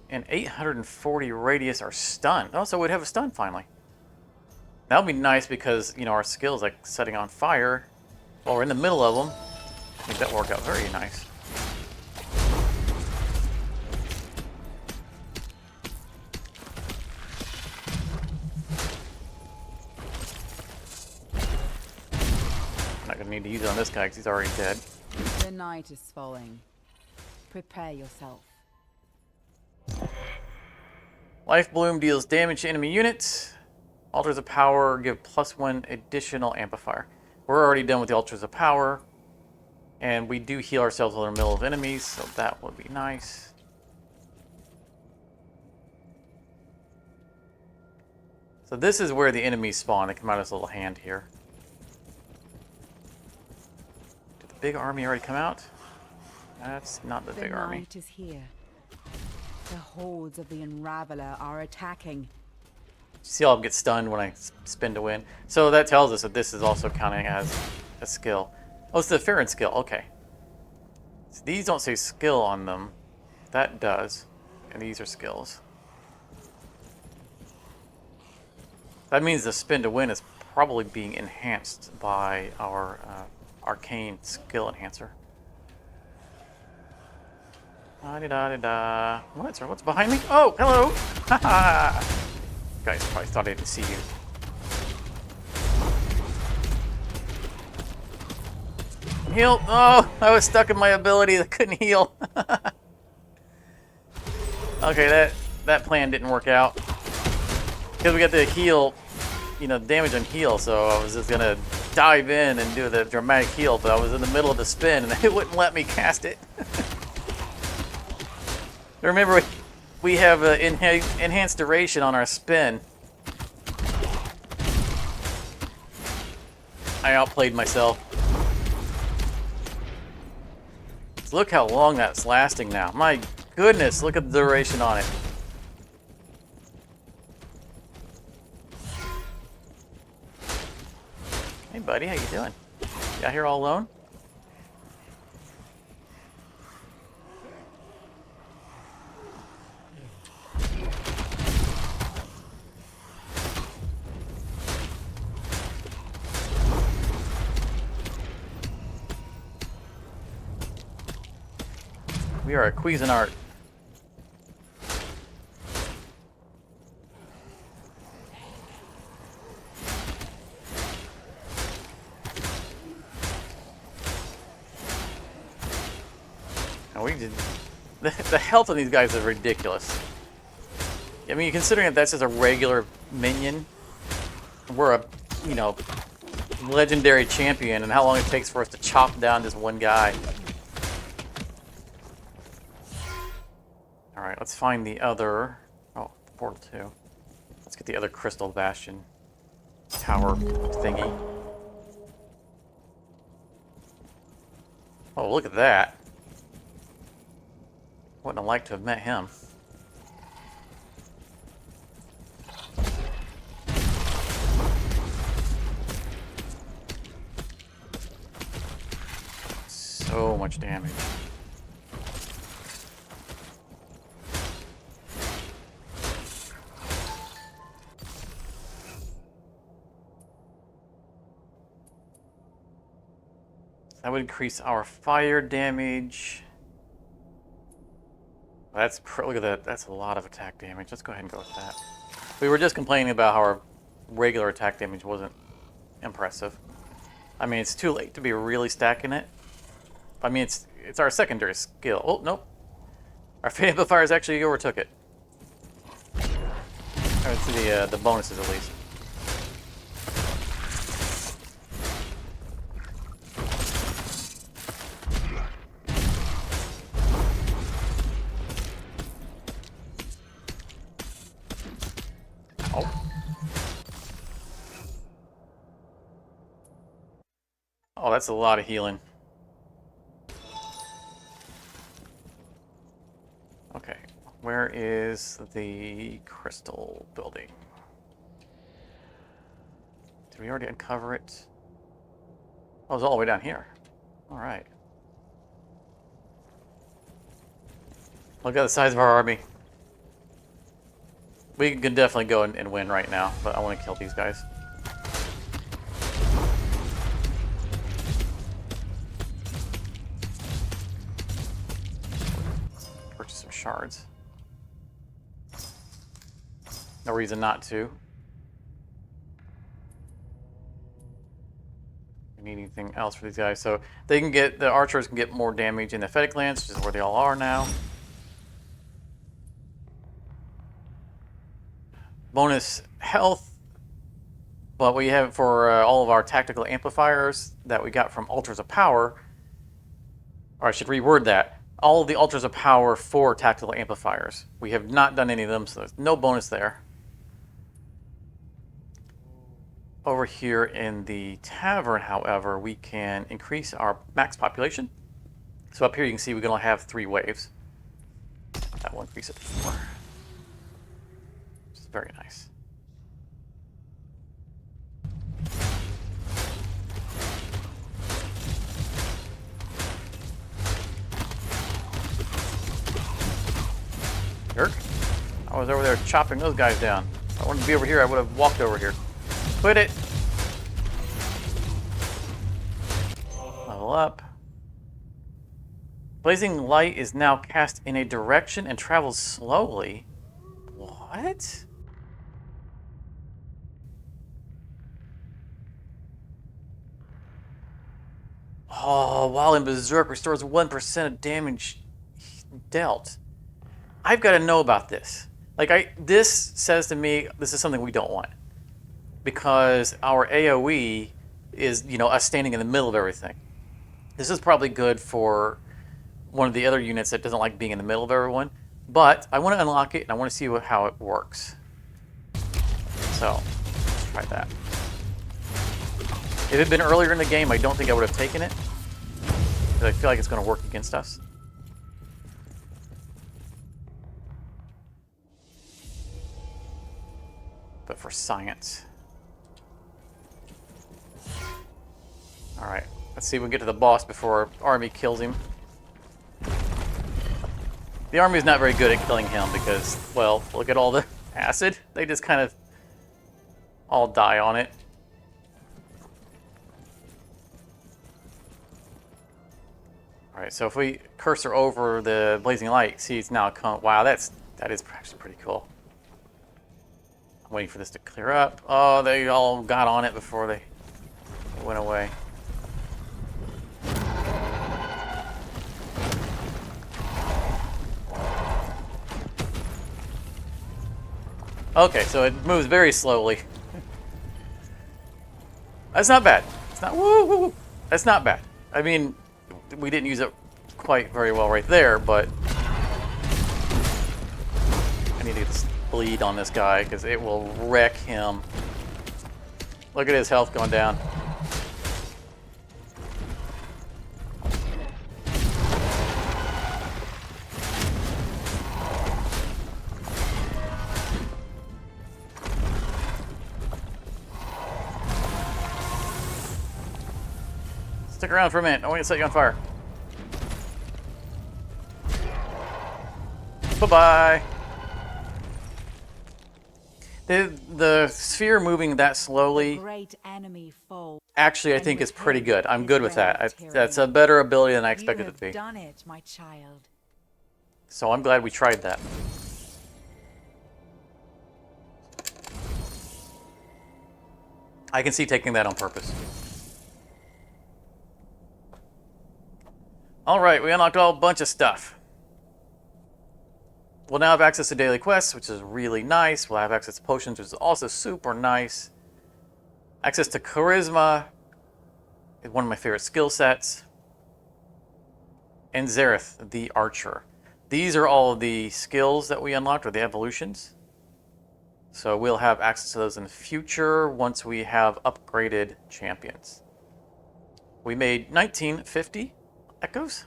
in 840 radius are stunned. Oh, so we'd have a stun finally. That would be nice because, you know, our skill is like setting on fire while we're in the middle of them. I think that worked out very nice. Not gonna need to use it on this guy because he's already dead.
The night is falling. Prepare yourself.
Life Bloom deals damage to enemy units. Altars of Power give +1 additional amplifier. We're already done with the Altars of Power. And we do heal ourselves while we're in the middle of enemies, so that would be nice. So this is where the enemies spawn. They come out of this little hand here. Did the big army already come out? That's not the big army.
The night is here. The hordes of the Unraveler are attacking.
See how I get stunned when I spin to win? So that tells us that this is also counting as a skill. Oh, it's the Ferun skill. Okay. So these don't say skill on them. That does. And these are skills. That means the spin to win is probably being enhanced by our arcane skill enhancer. Da-da-da-da-da. What's behind me? Oh, hello! Haha! You guys probably thought I didn't see you. Heal! Oh, I was stuck in my ability that couldn't heal. Okay, that plan didn't work out. Because we got the heal, you know, damage on heal, so I was just gonna dive in and do the dramatic heal, but I was in the middle of the spin and it wouldn't let me cast it. Remember, we have enhanced duration on our spin. I outplayed myself. Look how long that's lasting now. My goodness, look at the duration on it. Hey buddy, how you doing? You out here all alone? We are a Cuisinart. And we did. The health of these guys is ridiculous. I mean, considering that that's just a regular minion, we're a, you know, legendary champion, and how long it takes for us to chop down this one guy. Alright, let's find the other... Oh, the portal 2. Let's get the other crystal bastion tower thingy. Oh, look at that. Wouldn't have liked to have met him. So much damage. That would increase our fire damage. Look at that. That's a lot of attack damage. Let's go ahead and go with that. We were just complaining about how our regular attack damage wasn't impressive. I mean, it's too late to be really stacking it. I mean, it's our secondary skill. Oh, nope. Our fate amplifiers actually overtook it. Let's see the bonuses at least. Oh, that's a lot of healing. Okay, where is the crystal building? Did we already uncover it? Oh, it's all the way down here. All right. Look at the size of our army. We can definitely go and win right now, but I want to kill these guys. Purchase some shards. No reason not to. We need anything else for these guys? So they can get, the archers can get more damage in the Fetic Lance, which is where they all are now. Bonus health, but we have for all of our tactical amplifiers that we got from Altars of Power, or I should reword that, all of the Altars of Power for tactical amplifiers. We have not done any of them, so there's no bonus there. Over here in the tavern, however, we can increase our max population. So up here you can see we're going to have 3 waves. That will increase it to 4. Which is very nice. Jerk. I was over there chopping those guys down. If I wanted to be over here, I would have walked over here. Quit it. Level up. Blazing light is now cast in a direction and travels slowly. What? Oh, while in Berserk restores 1% of damage dealt. I've got to know about this. This says to me, this is something we don't want. Because our AoE is, us standing in the middle of everything. This is probably good for one of the other units that doesn't like being in the middle of everyone. But I want to unlock it, and I want to see how it works. So, let's try that. If it had been earlier in the game, I don't think I would have taken it. Because I feel like it's going to work against us. but for science. Alright, let's see if we can get to the boss before our army kills him. The army is not very good at killing him because, well, look at all the acid. They just kind of all die on it. Alright, so if we cursor over the blazing light, see it's now come. Wow, that is actually pretty cool. I'm waiting for this to clear up. Oh, they all got on it before they went away. Okay, so it moves very slowly. That's not bad. It's not woo woo woo. That's not bad. I mean, we didn't use it quite very well right there, but I need to get this bleed on this guy because it will wreck him. Look at his health going down. Stick around for a minute. I want to set you on fire. Bye-bye. The sphere moving that slowly,
Great enemy foe.
actually, I think is pretty good. I'm good with that. That's a better ability than I expected it to be.
You have done it, my child.
So I'm glad we tried that. I can see taking that on purpose. Alright, we unlocked a whole bunch of stuff. We'll now have access to daily quests, which is really nice. We'll have access to potions, which is also super nice. Access to charisma is one of my favorite skill sets. And Zareth, the archer. These are all of the skills that we unlocked, or the evolutions. So we'll have access to those in the future once we have upgraded champions. We made 1950 echoes.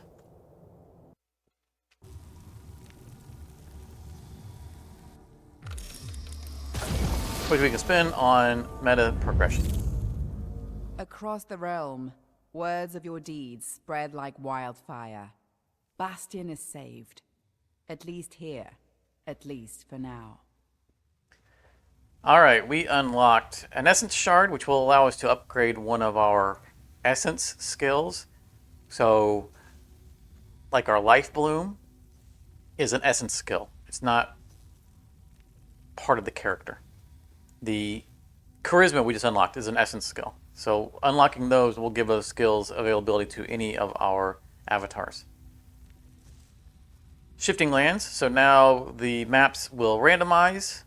Which we can spend on meta progression.
Across the realm, words of your deeds spread like wildfire. Bastion is saved. At least here. At least for now.
Alright, we unlocked an essence shard, which will allow us to upgrade one of our essence skills. So, like our life bloom is an essence skill. It's not part of the character. The charisma we just unlocked is an essence skill. So unlocking those will give those skills availability to any of our avatars. Shifting lands. So now the maps will randomize.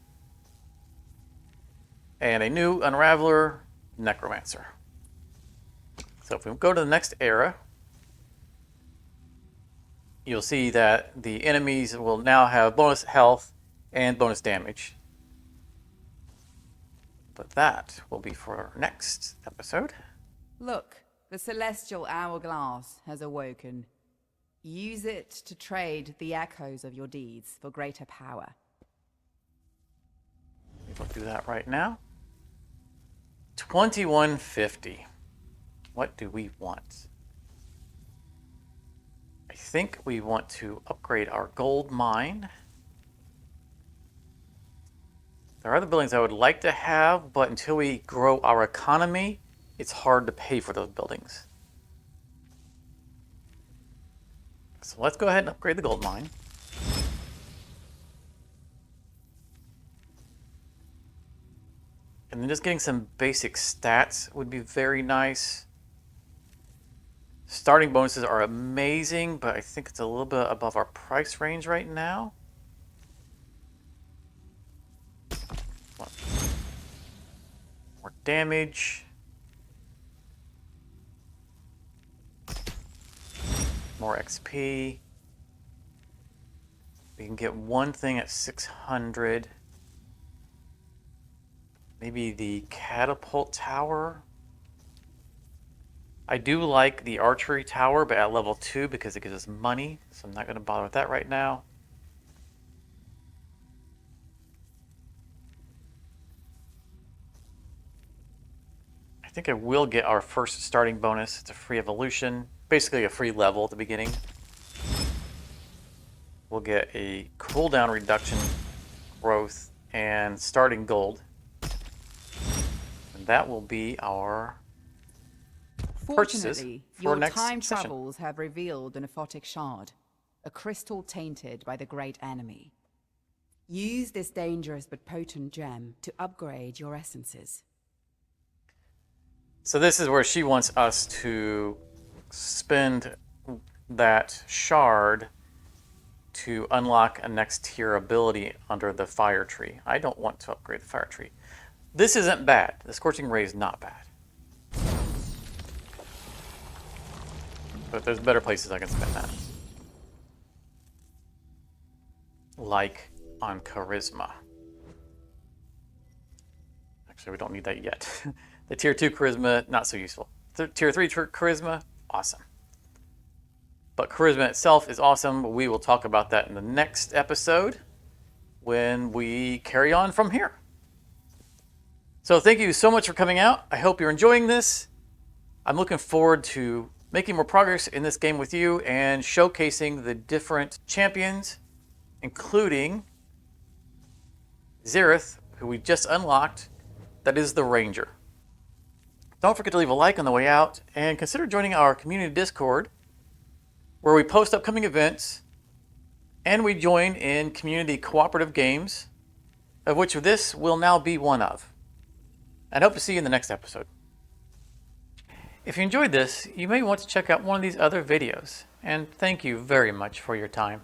And a new Unraveler, Necromancer. So if we go to the next era, you'll see that the enemies will now have bonus health and bonus damage. But that will be for our next episode.
Look, the celestial hourglass has awoken. Use it to trade the echoes of your deeds for greater power.
We'll do that right now. 2150. What do we want? I think we want to upgrade our gold mine. There are other buildings I would like to have, but until we grow our economy, it's hard to pay for those buildings. So let's go ahead and upgrade the gold mine. And then just getting some basic stats would be very nice. Starting bonuses are amazing, but I think it's a little bit above our price range right now. More damage. More XP. We can get one thing at 600. Maybe the catapult tower. I do like the archery tower, but at level 2 because it gives us money. So I'm not going to bother with that right now. think I will get our first starting bonus. It's a free evolution, basically a free level at the beginning. We'll get a cooldown reduction, growth, and starting gold. And that will be our purchases
Fortunately,
for
your
next
time
session.
travels have revealed an aphotic shard, a crystal tainted by the great enemy. Use this dangerous but potent gem to upgrade your essences.
So this is where she wants us to spend that shard to unlock a next tier ability under the fire tree. I don't want to upgrade the fire tree. This isn't bad. The Scorching Ray is not bad. But there's better places I can spend that. Like on Charisma. Actually, we don't need that yet. The Tier 2 Charisma, not so useful. Tier 3 Charisma, awesome. But Charisma itself is awesome. We will talk about that in the next episode when we carry on from here. So thank you so much for coming out. I hope you're enjoying this. I'm looking forward to making more progress in this game with you and showcasing the different champions, including Xerath, who we just unlocked, that is the Ranger. Don't forget to leave a like on the way out and consider joining our community Discord, where we post upcoming events and we join in community cooperative games, of which this will now be one of. And hope to see you in the next episode. If you enjoyed this, you may want to check out one of these other videos, and thank you very much for your time.